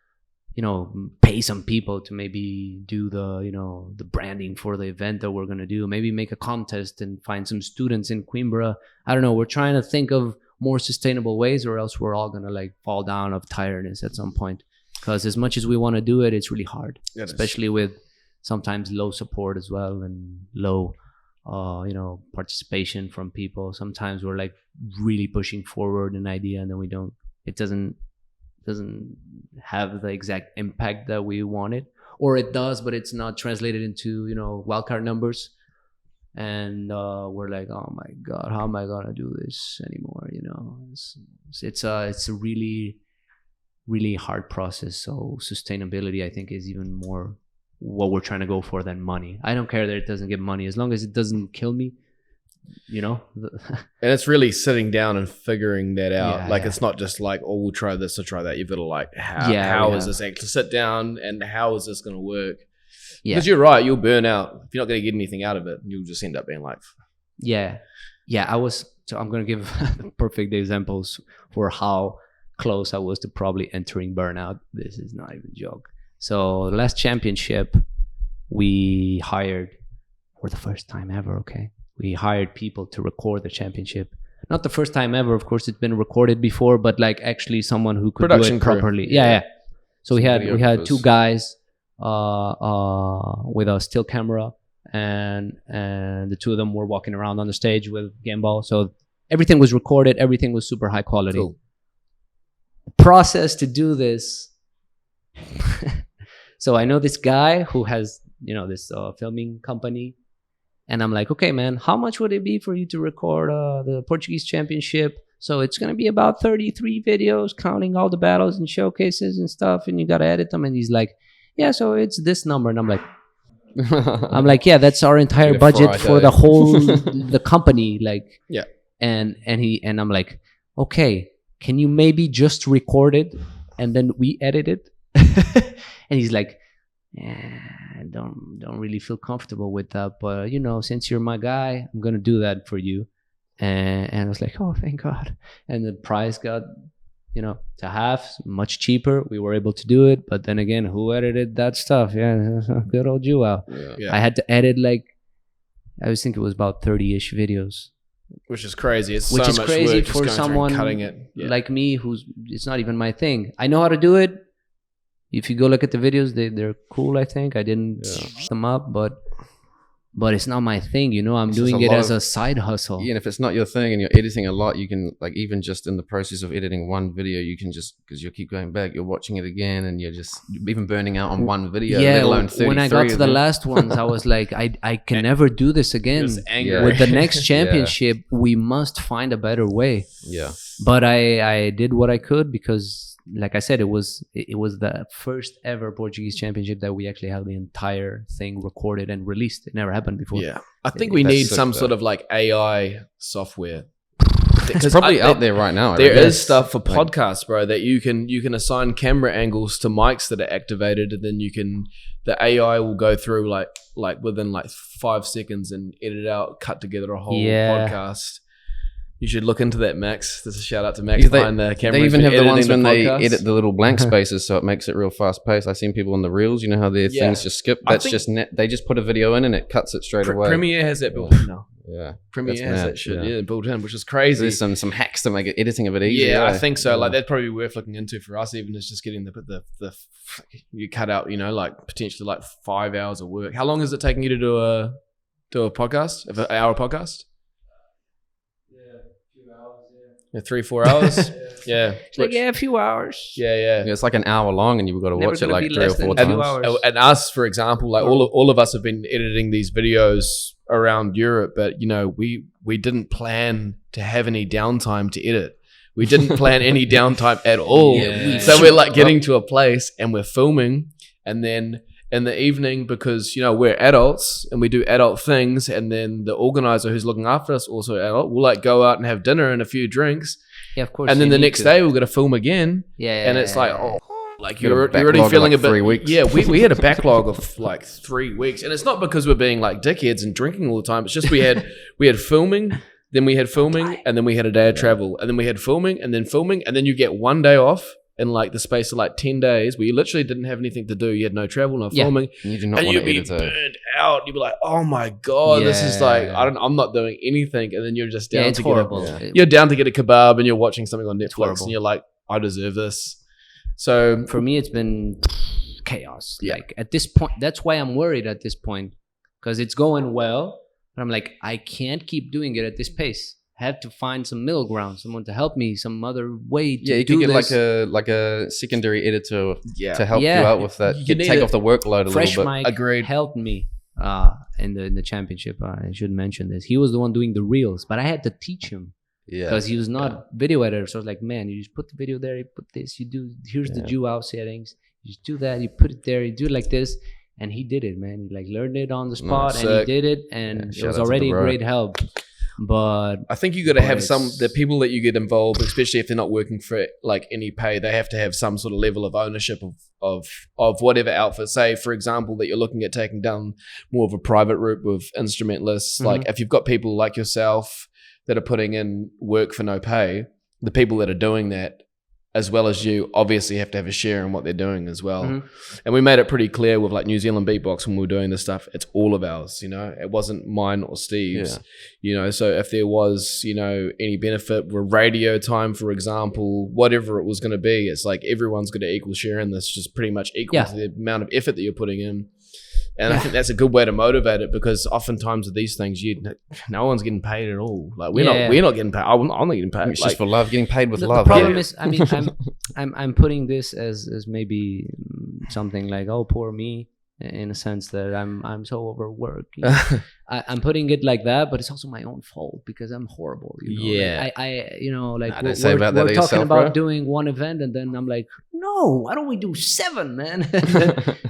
pay some people to maybe do the branding for the event that we're going to do. Maybe make a contest and find some students in Coimbra. I don't know. We're trying to think of more sustainable ways, or else we're all going to like fall down of tiredness at some point. Because as much as we want to do it, it's really hard, especially with sometimes low support as well and low, participation from people. Sometimes we're like really pushing forward an idea and then it doesn't have the exact impact that we wanted, or it does, but it's not translated into, wildcard numbers. And we're like, oh my God, how am I going to do this anymore? It's a really, really hard process. So sustainability, I think, is even more what we're trying to go for than money. I don't care that it doesn't get money as long as it doesn't kill me, And it's really sitting down and figuring that out. It's not just like, oh, we'll try this or try that. You've got to like, how is this actually sit down and how is this going to work? Because you're right, you'll burn out. If you're not going to get anything out of it, you'll just end up being like... I'm going to give the perfect examples for how close I was to probably entering burnout. This is not even a joke. So the last championship, we hired, for the first time ever, we hired people to record the championship. Not the first time ever, of course, it's been recorded before, but like actually someone who could do it properly. Yeah. So we had two guys with a still camera, and the two of them were walking around on the stage with gimbal. So everything was recorded. Everything was super high quality. Cool. The process to do this. So I know this guy who has, this filming company. And I'm like, okay, man, how much would it be for you to record the Portuguese Championship? So it's going to be about 33 videos, counting all the battles and showcases and stuff. And you got to edit them. And he's like, yeah, so it's this number. And I'm like, yeah, that's our entire budget for the whole, the company. Like, yeah. And I'm like, okay, can you maybe just record it and then we edit it? And he's like, yeah, I don't really feel comfortable with that, but since you're my guy, I'm gonna do that for you. And I was like, oh, thank God. And the price got to half, much cheaper. We were able to do it, but then again, who edited that stuff? Yeah, good old Jewow. Yeah. I had to edit I was thinking it was about 30-ish videos, which is crazy. It's so much crazy work for someone cutting it. like me, it's not even my thing. I know how to do it. If you go look at the videos, they're cool, I think. I didn't them up, but it's not my thing, I'm doing it as a side hustle. Yeah, and if it's not your thing and you're editing a lot, you can, like, even just in the process of editing one video, you can just, because you'll keep going back, you're watching it again, and you're just even burning out on one video, let alone 33. When I got to the last ones, I was like, I can never do this again. With the next championship, we must find a better way. Yeah. But I did what I could, because like I said, it was the first ever Portuguese Championship that we actually had the entire thing recorded and released. It never happened before. Yeah, I think we need some sort of like AI software. It's probably out there right now. There is stuff for podcasts, bro, that you can assign camera angles to mics that are activated, and then the AI will go through like within like 5 seconds and edit out, cut together a whole podcast. You should look into that, Max. There's a shout out to Max behind the camera. They even have the ones when they edit the little blank spaces, so it makes it real fast paced. I've seen people on the reels. You know how their things just skip. That's just they just put a video in and it cuts it straight away. Premiere has that built in now. Yeah, Premiere has that shit built in, which is crazy. There's some hacks to make it editing a bit easier. Yeah, I think so. Like that'd probably be worth looking into for us. Even it's just getting the you cut out, like potentially like 5 hours of work. How long is it taking you to do a podcast? An hour podcast? 3-4 hours. Yeah. Like, a few hours. Yeah. It's like an hour long, and you've got to watch it like 3 or 4 times. And us, for example, like all of us have been editing these videos around Europe, but we didn't plan to have any downtime to edit. We didn't plan any downtime at all. So we're like getting to a place and we're filming, and then in the evening, because we're adults and we do adult things, and then the organizer who's looking after us also adult, we'll like go out and have dinner and a few drinks. Yeah, of course. And then the next day we're gonna film again. Yeah. And it's like you're already feeling a bit. 3 weeks. Yeah, we had a backlog of like 3 weeks, and it's not because we're being like dickheads and drinking all the time. It's just we had filming, then we had filming, and then we had a day of travel, and then we had filming, and then you get one day off. in like the space of like 10 days where you literally didn't have anything to do. You had no travel, no filming. You do not and want you'd to be edit it. burned out. You'd be like, oh my God, this is like, I'm not doing anything. And then you're just down to horrible. You're down to get a kebab and you're watching something on Netflix and you're like, I deserve this. So for me, it's been chaos. Like at this point, that's why I'm worried at this point, because it's going well, but I'm like, I can't keep doing it at this pace. I have to find some middle ground, someone to help me, some other way to you do can get this. like a secondary editor to help you out with that. Take off the workload a Fresh little bit. Mike Agreed. helped me in the championship. I should mention this. He was the one doing the reels, but I had to teach him. Because he was not video editor. So I was like, man, you just put the video there, you put this, you do, here's the Jewow settings, you just do that, you put it there, you do it like this. And he did it, man. He like learned it on the spot and he did it. And it was already great help. But I think you got to have the people that you get involved, especially if they're not working for like any pay, they have to have some sort of level of ownership of whatever outfit. Say, for example, that you're looking at taking down more of a private route with Instrumentless. Like if you've got people like yourself that are putting in work for no pay, the people that are doing that as well as you obviously have to have a share in what they're doing as well. And we made it pretty clear with like New Zealand Beatbox when we were doing this stuff, it's all of ours, it wasn't mine or Steve's, so if there was, any benefit with radio time, for example, whatever it was going to be, it's like everyone's got an equal share in this, just pretty much equal to the amount of effort that you're putting in. And I think that's a good way to motivate it, because oftentimes with these things, no one's getting paid at all. Like we're not getting paid. I'm not getting paid. It's just for love, getting paid with love. The problem is, I mean, I'm putting this as maybe something like, oh, poor me, in a sense that I'm so overworked. I'm putting it like that, but it's also my own fault because I'm horrible. Like we're talking about doing one event, and then I'm like, no, why don't we do 7, man?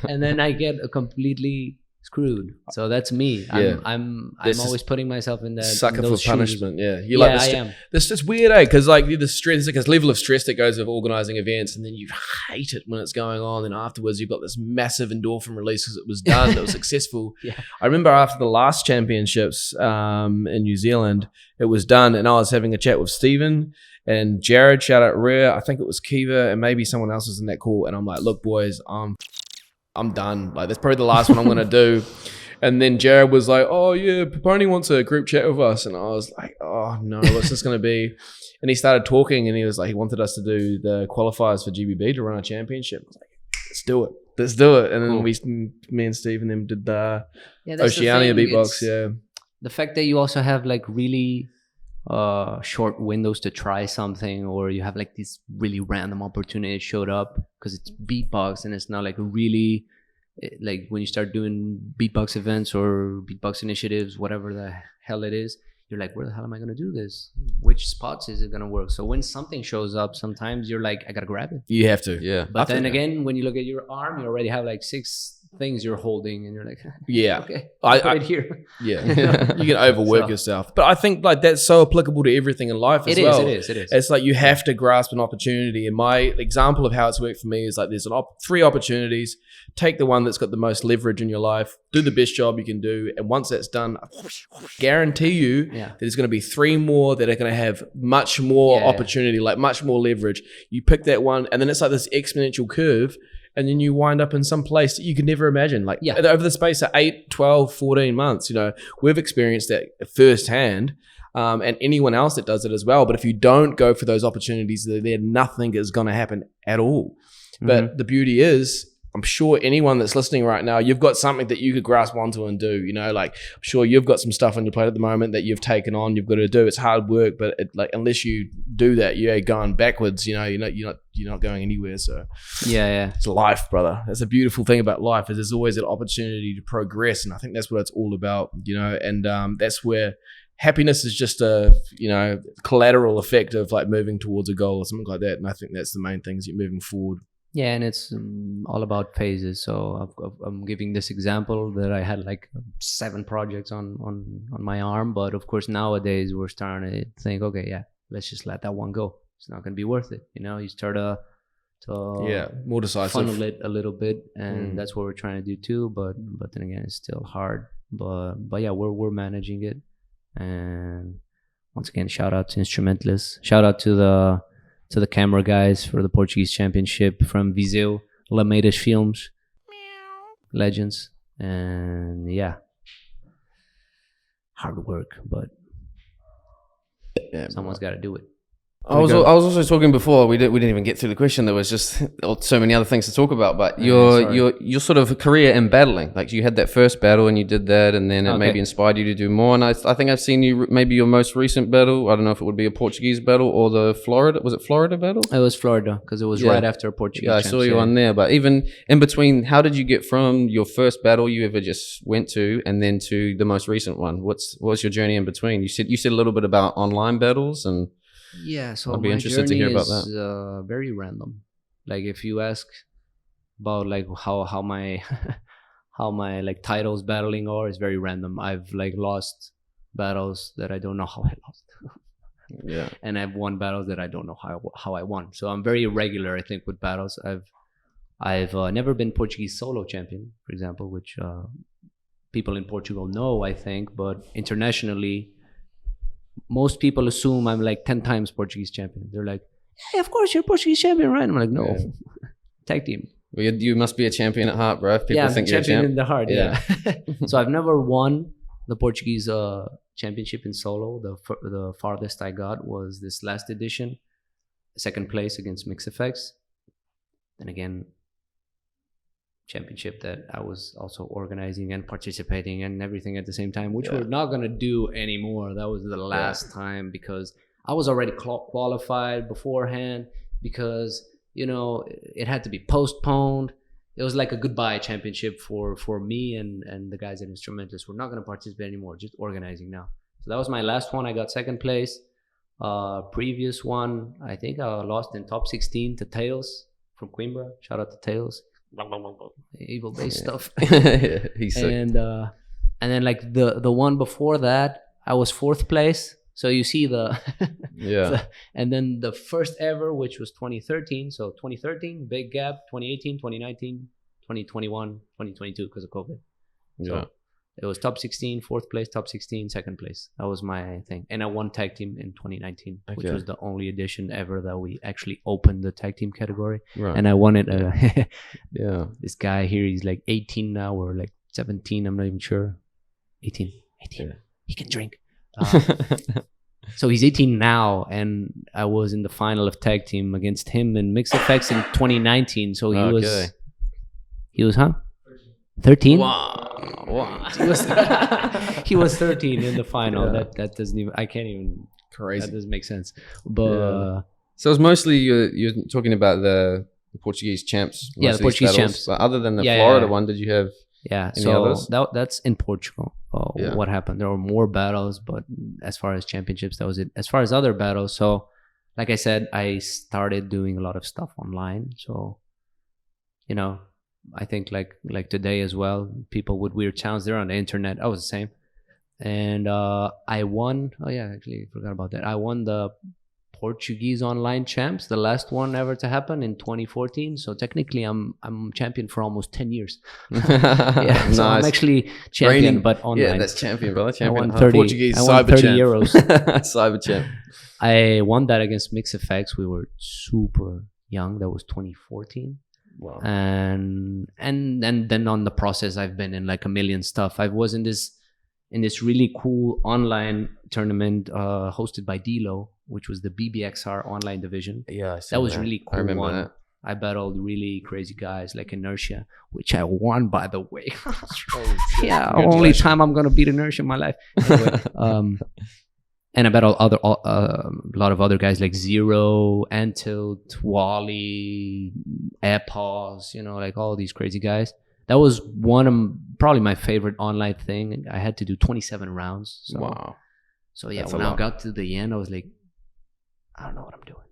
And then I get completely screwed. So that's me. I'm always putting myself in that sucker for punishment. You're like, I am. This is weird, because like the stress, because level of stress that goes with organizing events, and then you hate it when it's going on, and afterwards you've got this massive endorphin release because it was done, it was successful. I remember after the last championships in New Zealand, it was done, and I was having a chat with Stephen and Jared, shout out Rare, I think it was Kiva, and maybe someone else was in that call, and I'm like, look boys, I'm done. Like, that's probably the last one I'm going to do. And then Jared was like, oh yeah, Psintonia wants a group chat with us. And I was like, oh no, what's this going to be? And he started talking, and he was like, he wanted us to do the qualifiers for GBB to run a championship. I was like, let's do it. And then me and Steve and them did the Oceania Beatbox. The fact that you also have like really short windows to try something, or you have like these really random opportunities showed up because it's beatbox, and it's not like really like when you start doing beatbox events or beatbox initiatives, whatever the hell it is, you're like, where the hell am I going to do this? Which spots is it going to work? So when something shows up, sometimes you're like, I got to grab it. You have to. But then again, when you look at your arm, you already have like 6 things you're holding, and you're like, okay, put it here. You can overwork yourself, but I think like that's so applicable to everything in life as well. It is. It's like you have to grasp an opportunity, and my example of how it's worked for me is like there's 3 opportunities. Take the one that's got the most leverage in your life, do the best job you can do, and once that's done, I guarantee you that there's going to be 3 more that are going to have much more opportunity, like much more leverage. You pick that one, and then it's like this exponential curve, and then you wind up in some place that you could never imagine. Like over the space of 8, 12, 14 months, we've experienced that firsthand, and anyone else that does it as well. But if you don't go for those opportunities, nothing is going to happen at all. But the beauty is, I'm sure anyone that's listening right now, you've got something that you could grasp onto and do, like I'm sure you've got some stuff on your plate at the moment that you've taken on, you've got to do. It's hard work, but unless you do that, you're going backwards, you're not going anywhere. So it's life, brother. That's a beautiful thing about life, is there's always an opportunity to progress. And I think that's what it's all about, and that's where happiness is just a, collateral effect of like moving towards a goal or something like that. And I think that's the main thing, is you're moving forward. Yeah, and it's all about phases. So I'm giving this example that I had like 7 projects on my arm, but of course nowadays we're starting to think, okay, let's just let that one go. It's not going to be worth it. You start to more decisive, funnel it a little bit, and that's what we're trying to do too. But then again, it's still hard. But yeah, we're managing it. And once again, shout out to Instrumentless. Shout out to to the camera guys for the Portuguese Championship from Viseu, Lameiras Films, legends, and yeah, hard work, but someone's got to do it. I was also talking before. We didn't even get through the question. There was just so many other things to talk about. But your sort of career in battling, like you had that first battle and you did that, and then it maybe inspired you to do more. And I think I've seen you maybe your most recent battle. I don't know if it would be a Portuguese battle or the Florida. Was it Florida battle? It was Florida because it was right after Portuguese. Yeah, I saw you on there. But even in between, how did you get from your first battle you ever just went to and then to the most recent one? What was your journey in between? You said a little bit about online battles and. Yeah, so I'd be interested to hear about that. Very random. Like if you ask about like how my how my like titles battling are, it's very random. I've like lost battles that I don't know how I lost. Yeah, and I've won battles that I don't know how I won. So I'm very irregular, I think, with battles. I've never been Portuguese solo champion, for example, which people in Portugal know, I think, but internationally. Most people assume I'm like 10 times Portuguese champion. They're like, hey, of course you're Portuguese champion, right? I'm like, no. Yeah. Tag team. Well, you must be a champion at heart, bro. If people think you're a champion in the heart, yeah. So I've never won the Portuguese championship in solo. The farthest I got was this last edition, second place against Mix Effects. Then again, championship that I was also organizing and participating and everything at the same time, which we're not going to do anymore. That was the last time because I was already qualified beforehand because, you know, it had to be postponed. It was like a goodbye championship for me and the guys at Instrumentless. We're not going to participate anymore, just organizing now. So that was my last one. I got second place. Previous one, I think I lost in top 16 to Tails from Coimbra. Shout out to Tails. Evil based stuff. He's sick. And then like the one before that I was fourth place, so you see and then the first ever, which was 2013, so 2013 big gap, 2018, 2019, 2021, 2022 because of COVID. So it was top 16, fourth place, top 16, second place. That was my thing. And I won tag team in 2019, which was the only edition ever that we actually opened the tag team category. Right. And I won it. This guy here, he's like 18 now or like 17. I'm not even sure. 18. Yeah. He can drink. So he's 18 now. And I was in the final of tag team against him in Mix Effects in 2019. So he was, 13? Wow. He was 13 in the final. That doesn't even, I can't even, crazy. That doesn't make sense. But so it's mostly you're talking about the Portuguese champs. Yeah, the Portuguese champs. But other than the Florida one, did you have any others? That's in Portugal. What happened? There were more battles, but as far as championships, that was it. As far as other battles, so like I said, I started doing a lot of stuff online. So, you know, I think like today as well, people with weird channels, they're on the internet. I was the same. And I won. Oh yeah, actually I forgot about that. I won the Portuguese online champs, the last one ever to happen in 2014. So technically I'm champion for almost 10 years. So nice. I'm actually champion, but online. Yeah, that's champion, brother. Champion. I won 30, Portuguese I won 30 euros. Cyber champ. I won that against Mix Effects. We were super young. That was 2014. Wow. And then on the process, I've been in like a million stuff. I was in this really cool online tournament hosted by Dilo, which was the BBXR Online division. Yeah, that was really cool. I remember that. I battled really crazy guys like Inertia, which I won, by the way. Only time I'm gonna beat Inertia in my life. Anyway, and I battled a lot of other guys like Zero, Antilt, Wally, Epos, you know, like all these crazy guys. That was one of probably my favorite online thing. I had to do 27 rounds. So, wow. So yeah, when I got to the end, I was like, I don't know what I'm doing.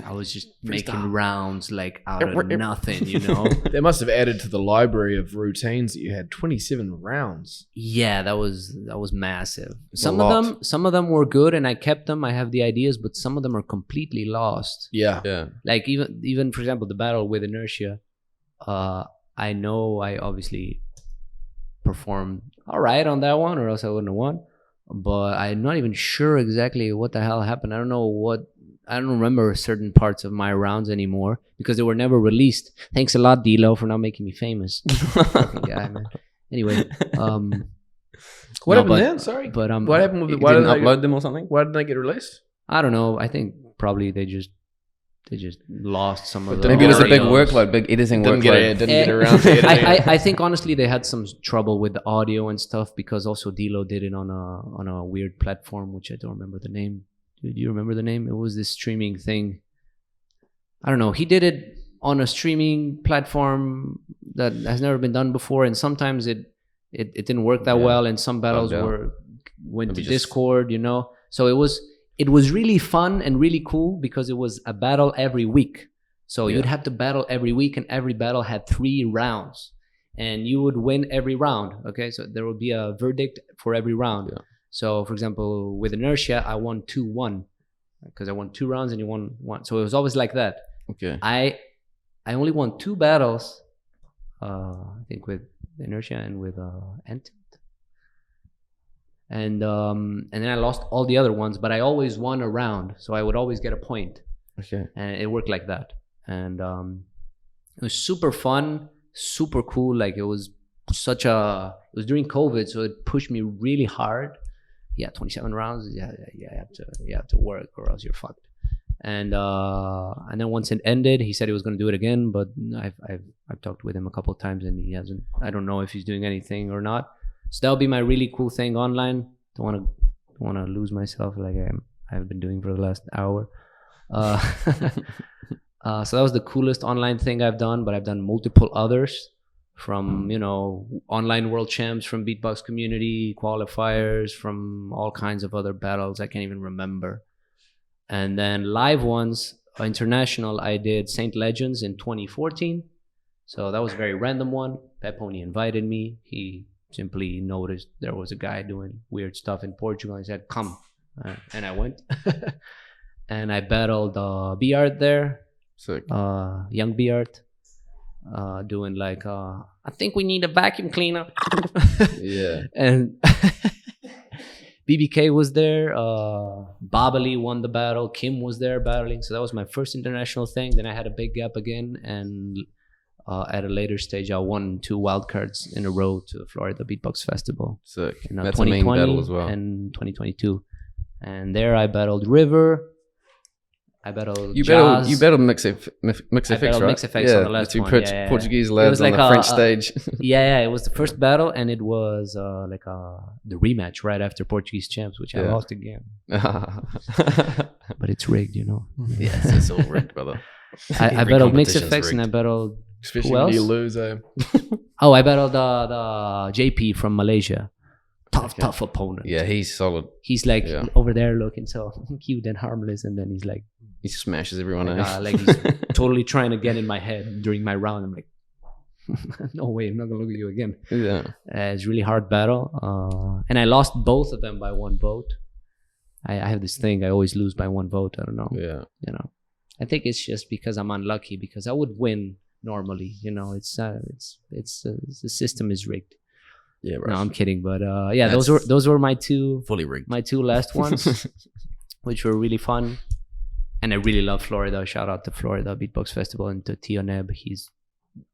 I was just making rounds like out of nothing, you know. They must have added to the library of routines that you had 27 rounds. Yeah, that was massive. Some of them were good and I kept them. I have the ideas, but some of them are completely lost. Yeah. Like even for example, the battle with Inertia, I know I obviously performed all right on that one, or else I wouldn't have won. But I'm not even sure exactly what the hell happened. I don't know what remember certain parts of my rounds anymore because they were never released. Thanks a lot, D-Lo, for not making me famous. Fucking guy, man. Anyway, what happened then? Sorry, but what happened with the? Why didn't upload them or something? Why didn't they get released? I don't know. I think probably they just lost some of the. Maybe it was a big workload, big editing workload. Didn't get around to it. I think honestly they had some trouble with the audio and stuff because also D-Lo did it on a weird platform which I don't remember the name. Do you remember the name? It was this streaming thing. I don't know. He did it on a streaming platform that has never been done before, and sometimes it didn't work that well, and some battles went to Discord, you know. So it was really fun and really cool because it was a battle every week. So you'd have to battle every week, and every battle had 3 rounds, and you would win every round. Okay, so there would be a verdict for every round. Yeah. So, for example, with Inertia, I won 2-1 because I won 2 rounds and you won 1. So it was always like that. Okay. I only won 2 battles, I think, with Inertia and with Ent. And then I lost all the other ones, but I always won a round, so I would always get a point. Okay. And it worked like that. And it was super fun, super cool. Like it was during COVID, so it pushed me really hard. Yeah, 27 rounds. Yeah, you have to work or else you're fucked. And then once it ended, he said he was going to do it again, but I've talked with him a couple of times and he hasn't. I don't know if he's doing anything or not. So that'll be my really cool thing online. Don't want to lose myself like I've been doing for the last hour. So that was the coolest online thing I've done, but I've done multiple others. From, you know, online world champs, from beatbox community qualifiers, from all kinds of other battles I can't even remember. And then live ones, international, I did Saint Legends in 2014. So that was a very random one. Psintonia invited me. He simply noticed there was a guy doing weird stuff in Portugal. He said, come. And I went. And I battled B-Art there. Sick. Young B-Art. Doing like I think we need a vacuum cleaner. Yeah. And BBK was there. Babali won the battle. Kim was there battling. So that was my first international thing. Then I had a big gap again, and at a later stage I won 2 wildcards in a row to the Florida Beatbox Festival. Sick. That's a main battle as well. And 2022. And there I battled River. I battled You battled MixFX, right? MixFX on the last one. Portuguese lads on the French stage. Yeah, it was the first battle, and it was the rematch right after Portuguese Champs, which I lost again. But it's rigged, you know. Yes, it's all rigged, brother. I battled MixFX and I battled. Especially when you lose, eh? Oh, I battled the JP from Malaysia. Tough opponent. Yeah, he's solid. He's like over there looking so cute and harmless, and then he's like. He smashes everyone like he's totally trying to get in my head during my round. I'm like, no way, I'm not gonna look at you again. Yeah, it's a really hard battle, and I lost both of them by 1 vote. I have this thing; I always lose by 1 vote. I don't know. Yeah, you know, I think it's just because I'm unlucky because I would win normally. You know, it's the system is rigged. Yeah, right. No, I'm kidding, but those were my 2 fully rigged. My 2 last ones, which were really fun. And I really love Florida. Shout out to Florida Beatbox Festival and to Tioneb. He's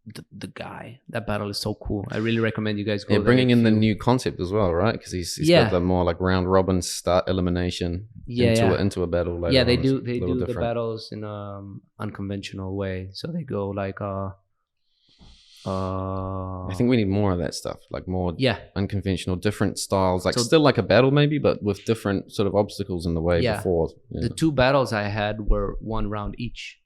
the guy. That battle is so cool. I really recommend you guys go there. Bringing in the new concept as well, right? Because he's got the more like round robin start elimination into a battle. Yeah, they do the battles in an unconventional way. So they go like I think we need more of that stuff, like more unconventional, different styles, like still like a battle maybe, but with different sort of obstacles in the way before. Yeah. The 2 battles I had were 1 round each.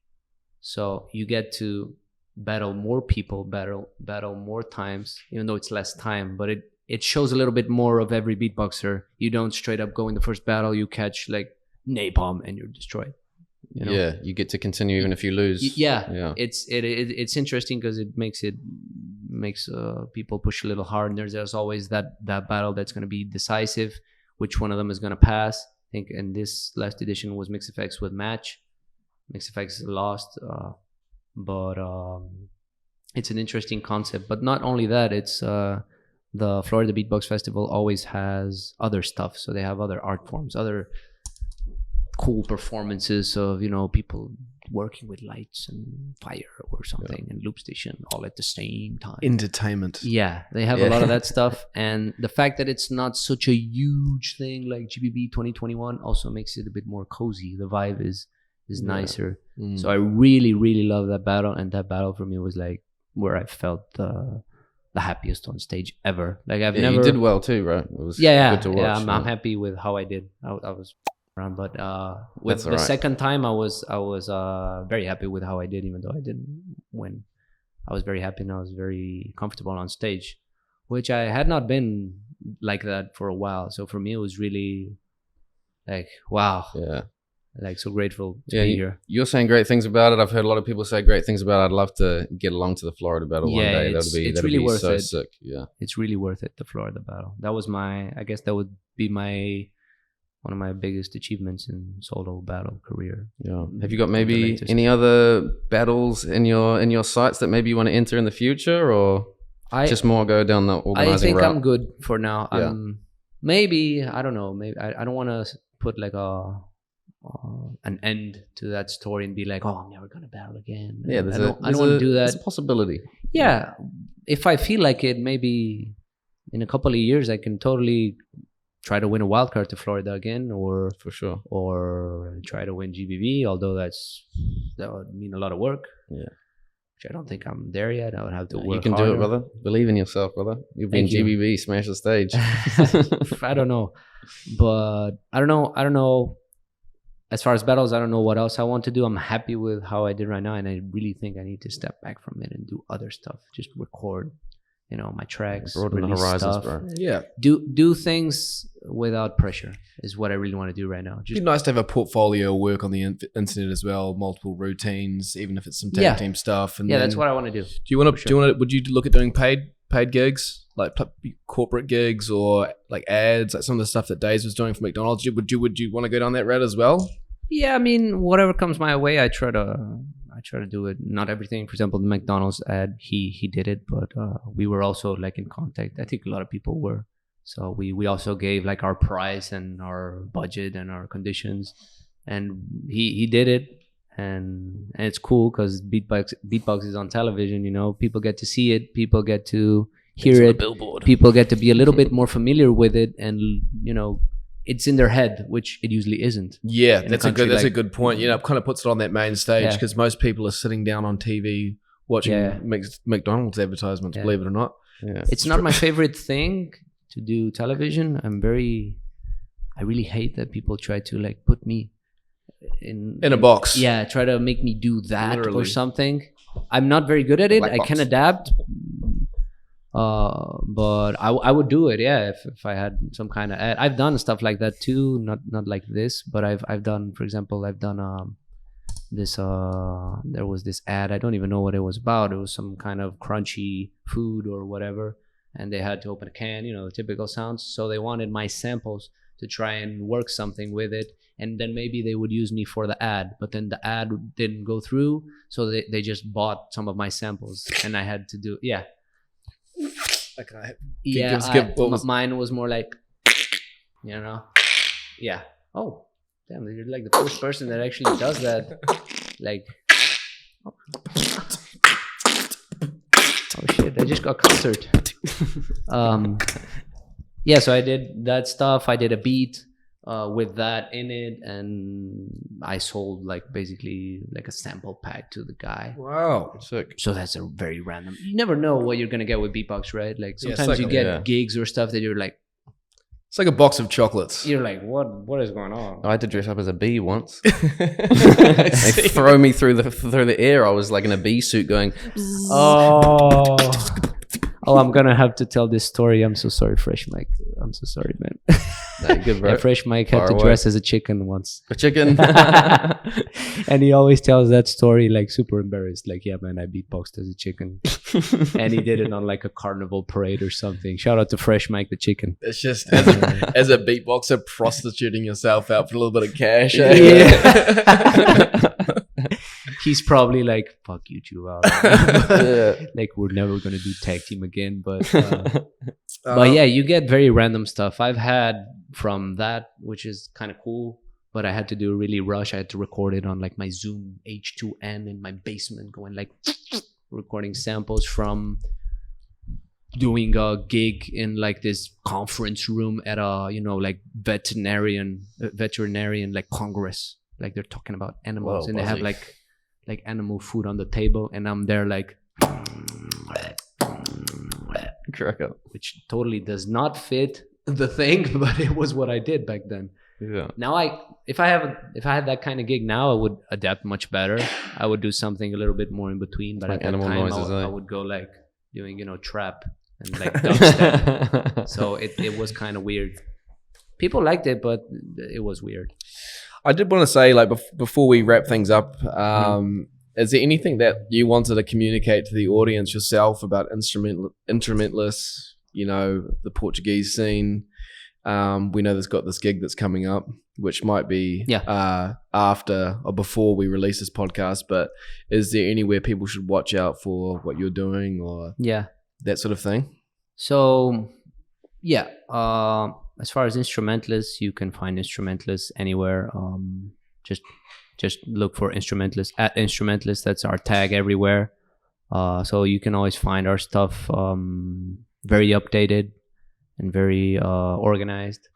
So you get to battle more people, battle more times, even though it's less time, but it shows a little bit more of every beatboxer. You don't straight up go in the first battle, you catch like napalm and you're destroyed. You know? Yeah, you get to continue even if you lose. Yeah. It's interesting because it makes people push a little hard. And there's always that battle that's going to be decisive. Which one of them is going to pass? I think in this last edition was MixFX with Match. MixFX lost, but it's an interesting concept. But not only that, it's the Florida Beatbox Festival always has other stuff. So they have other art forms, other cool performances of, you know, people working with lights and fire or something and loop station all at the same time. Entertainment. Yeah, they have a lot of that stuff. And the fact that it's not such a huge thing like GBB 2021 also makes it a bit more cozy. The vibe is nicer. So I really, really love that battle. And that battle for me was like where I felt the happiest on stage ever. Like I've never... You did well too, right? It was good to watch. Yeah, I'm happy with how I did. I was around, but with the second time I was very happy with how I did, even though I didn't win. I was very happy and I was very comfortable on stage, which I had not been like that for a while. So for me, it was really like, wow. Yeah. Like so grateful to be here. You're saying great things about it. I've heard a lot of people say great things about it. I'd love to get along to the Florida battle one day. That'd really be worth so it. sick. Yeah. It's really worth it, the Florida battle. That was I guess that would be one of my biggest achievements in solo battle career. Yeah. Have you got maybe any other battles in your sights that maybe you want to enter in the future, or just more go down the organizing route? I think I'm good for now. Yeah. Maybe, I don't know. Maybe I don't want to put like an end to that story and be like, oh, I'm never gonna battle again. Yeah, I don't want to do that. There's a possibility. Yeah, if I feel like it, maybe in a couple of years I can totally try to win a wild card to Florida again, or for sure, or try to win GBB. Although that would mean a lot of work. Yeah, which I don't think I'm there yet. I would have to work. You can do it, brother. Believe in yourself, brother. You'll be in GBB, smash the stage. I don't know, but I don't know. As far as battles, I don't know what else I want to do. I'm happy with how I did right now, and I really think I need to step back from it and do other stuff. Just record, you know, my tracks, broaden the horizons, bro. Yeah, do things without pressure is what I really want to do right now. Just it'd be nice to have a portfolio work on the internet as well, multiple routines, even if it's some tag team stuff. And that's what I want to do. Would you look at doing paid gigs, like corporate gigs, or like ads, like some of the stuff that Daze was doing for McDonald's? Would you want to go down that route as well? Yeah, I mean, whatever comes my way, I try to do it. Not everything. For example, the McDonald's ad, he did it, but we were also like in contact. I think a lot of people were. So we also gave like our price and our budget and our conditions, and he did it, and it's cool because Beatbox is on television. You know, people get to see it, people get to hear it, people get to be a little bit more familiar with it, and you know, it's in their head, which it usually isn't. Yeah, that's a good point. You know, it kind of puts it on that main stage because most people are sitting down on TV watching McDonald's advertisements. Believe it or not, it's not my favorite thing to do television. I really hate that people try to like put me in a box. Yeah, try to make me do that or something. I'm not very good at it. I can adapt. But I would do it, if I had some kind of ad. I've done stuff like that too, not like this, but I've done, for example, this there was this ad, I don't even know what it was about. It was some kind of crunchy food or whatever, and they had to open a can, you know, typical sounds. So they wanted my samples to try and work something with it, and then maybe they would use me for the ad, but then the ad didn't go through, so they just bought some of my samples, and I had to do mine was more like, you know, oh damn, you're like the first person that actually does that. Like, oh shit, I just got concert. So I did that stuff. I did a beat with that in it, and I sold like basically like a sample pack to the guy. Wow, sick. So that's a very random. You never know what you're gonna get with beatbox, right? Like sometimes you get gigs or stuff that you're like, it's like a box of chocolates. You're like, what is going on? I had to dress up as a bee once. They throw me through the air. I was like in a bee suit going. Oh, I'm gonna have to tell this story. I'm so sorry, Fresh Mike. I'm so sorry, man. Nah, good, bro. Fresh Mike had to dress as a chicken once. A chicken? And he always tells that story like super embarrassed. Like, yeah, man, I beatboxed as a chicken. And he did it on like a carnival parade or something. Shout out to Fresh Mike the chicken. It's just as a beatboxer prostituting yourself out for a little bit of cash. He's probably like, fuck you, Jewow. Like, we're never going to do tag team again. But yeah, you get very random stuff. I've had from that, which is kind of cool. but I had to do a really rush. I had to record it on like my Zoom H2N in my basement, going like recording samples from doing a gig in like this conference room at a, you know, like veterinarian like congress, like they're talking about animals. Whoa, and they have like animal food on the table, and I'm there like crack up, which totally does not fit the thing, but it was what I did back then. Yeah. Now if I had that kind of gig now, I would adapt much better. I would do something a little bit more in between, but like at that time noises, I would go like doing, you know, trap and like dubstep. So it was kind of weird. People liked it, but it was weird. I did want to say, like, before we wrap things up, is there anything that you wanted to communicate to the audience yourself about Instrumentless, you know, the Portuguese scene? We know there's got this gig that's coming up, which might be after or before we release this podcast, but is there anywhere people should watch out for what you're doing or that sort of thing? So, as far as Instrumentless, you can find Instrumentless anywhere. Just look for Instrumentless at Instrumentless. That's our tag everywhere. So you can always find our stuff very updated and very organized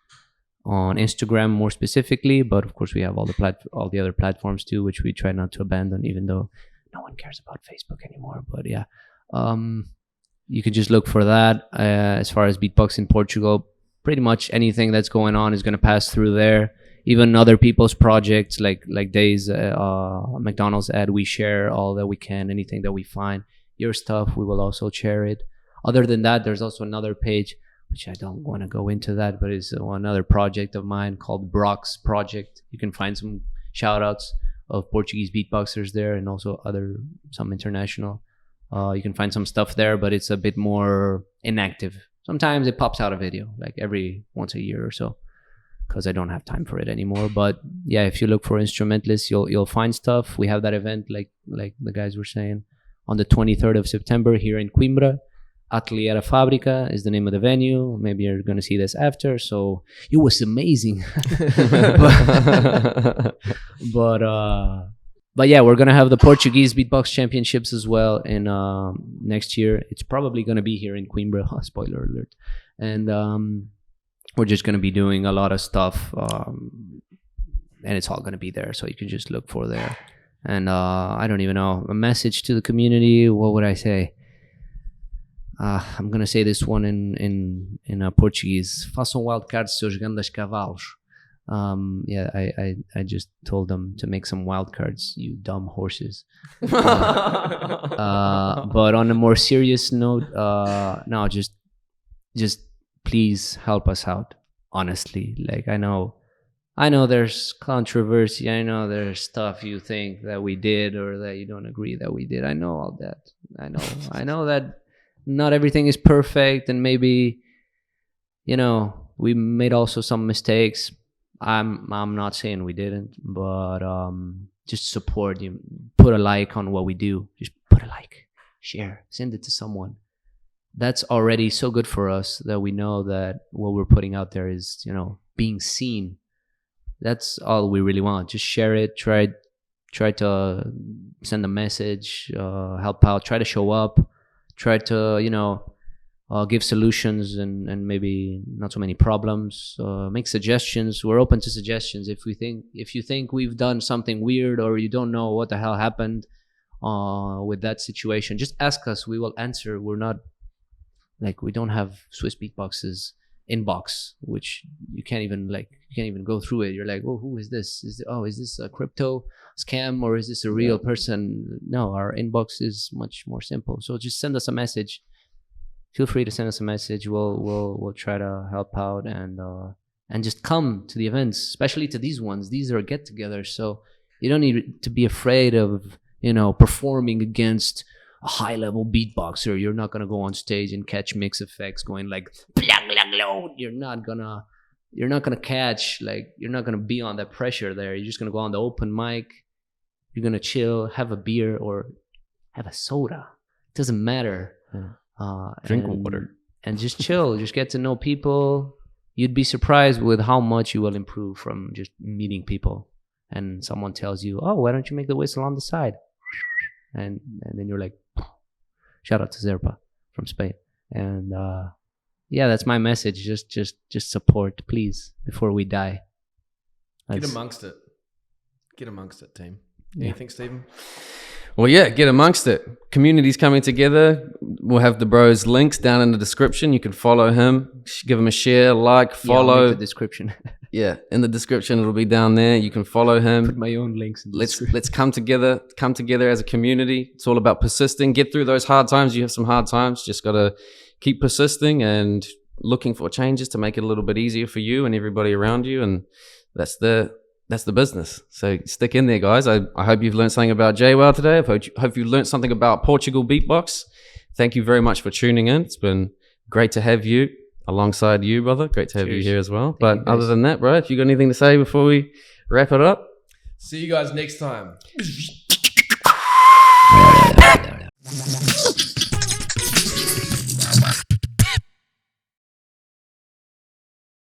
on Instagram more specifically. But of course, we have all the other platforms too, which we try not to abandon, even though no one cares about Facebook anymore. But you could just look for that. As far as Beatboxing Portugal, pretty much anything that's going on is going to pass through there. Even other people's projects, like Days, McDonald's ad, we share all that we can. Anything that we find, your stuff, we will also share it. Other than that, there's also another page, which I don't want to go into that, but it's another project of mine called Brock's Project. You can find some shout outs of Portuguese beatboxers there, and also some international. You can find some stuff there, but it's a bit more inactive. Sometimes it pops out a video, like every once a year or so, because I don't have time for it anymore. But yeah, if you look for Instrumentless, you'll find stuff. We have that event, like the guys were saying, on the 23rd of September here in Coimbra. Atelier Fábrica is the name of the venue. Maybe you're going to see this after. So it was amazing. But yeah, we're going to have the Portuguese Beatbox Championships as well in next year. It's probably going to be here in Coimbra. Spoiler alert. And we're just going to be doing a lot of stuff. And it's all going to be there. So you can just look for there. And I don't even know. A message to the community. What would I say? I'm gonna say this one in Portuguese. Façam wildcards seus grandes cavalos. I just told them to make some wildcards, you dumb horses. But on a more serious note, no, just please help us out. Honestly, like I know there's controversy. I know there's stuff you think that we did or that you don't agree that we did. I know all that. I know that. Not everything is perfect, and maybe, you know, we made also some mistakes. I'm not saying we didn't, but just support you. Put a like on what we do. Just put a like, share, send it to someone. That's already so good for us that we know that what we're putting out there is, you know, being seen. That's all we really want. Just share it. Try to send a message, help out. Try to show up. Try to, you know, give solutions and maybe not so many problems. Make suggestions. We're open to suggestions. If you think we've done something weird or you don't know what the hell happened with that situation, just ask us. We will answer. We're not like, we don't have Swissbeatbox's inbox, which you can't even go through it. You're like, oh, who is this? Is this a crypto scam or is this a real person? No, our inbox is much more simple. So just send us a message. Feel free to send us a message. We'll try to help out and just come to the events, especially to these ones. These are get-togethers, so you don't need to be afraid of, you know, performing against a high-level beatboxer. You're not gonna go on stage and catch mix effects going like you're not gonna catch, like, you're not gonna be on that pressure there. You're just gonna go on the open mic. You're gonna chill, have a beer or have a soda. It doesn't matter. Drink water and just chill. Just get to know people. you'd be surprised with how much you will improve from just meeting people. And someone tells you, oh, why don't you make the whistle on the side? And then you're like, shout out to Zerpa from Spain. And yeah, that's my message. Just support, please, before we die. Get amongst it. Get amongst it, team. Anything, Stephen? Well, yeah, get amongst it. Community's coming together. We'll have the bros' links down in the description. You can follow him, give him a share, like, follow. I'll make the description. Yeah, in the description it'll be down there. You can follow him. Put my own links in the Let's come together as a community. It's all about persisting. Get through those hard times. You have some hard times. Just gotta keep persisting and looking for changes to make it a little bit easier for you and everybody around you. And that's the business. So stick in there, guys. I hope you've learned something about Jewow today. I hope you learned something about Portugal beatbox. Thank you very much for tuning in. It's been great to have you alongside you, brother. Great to have you here as well. But other than that, bro, if you got anything to say before we wrap it up? See you guys next time.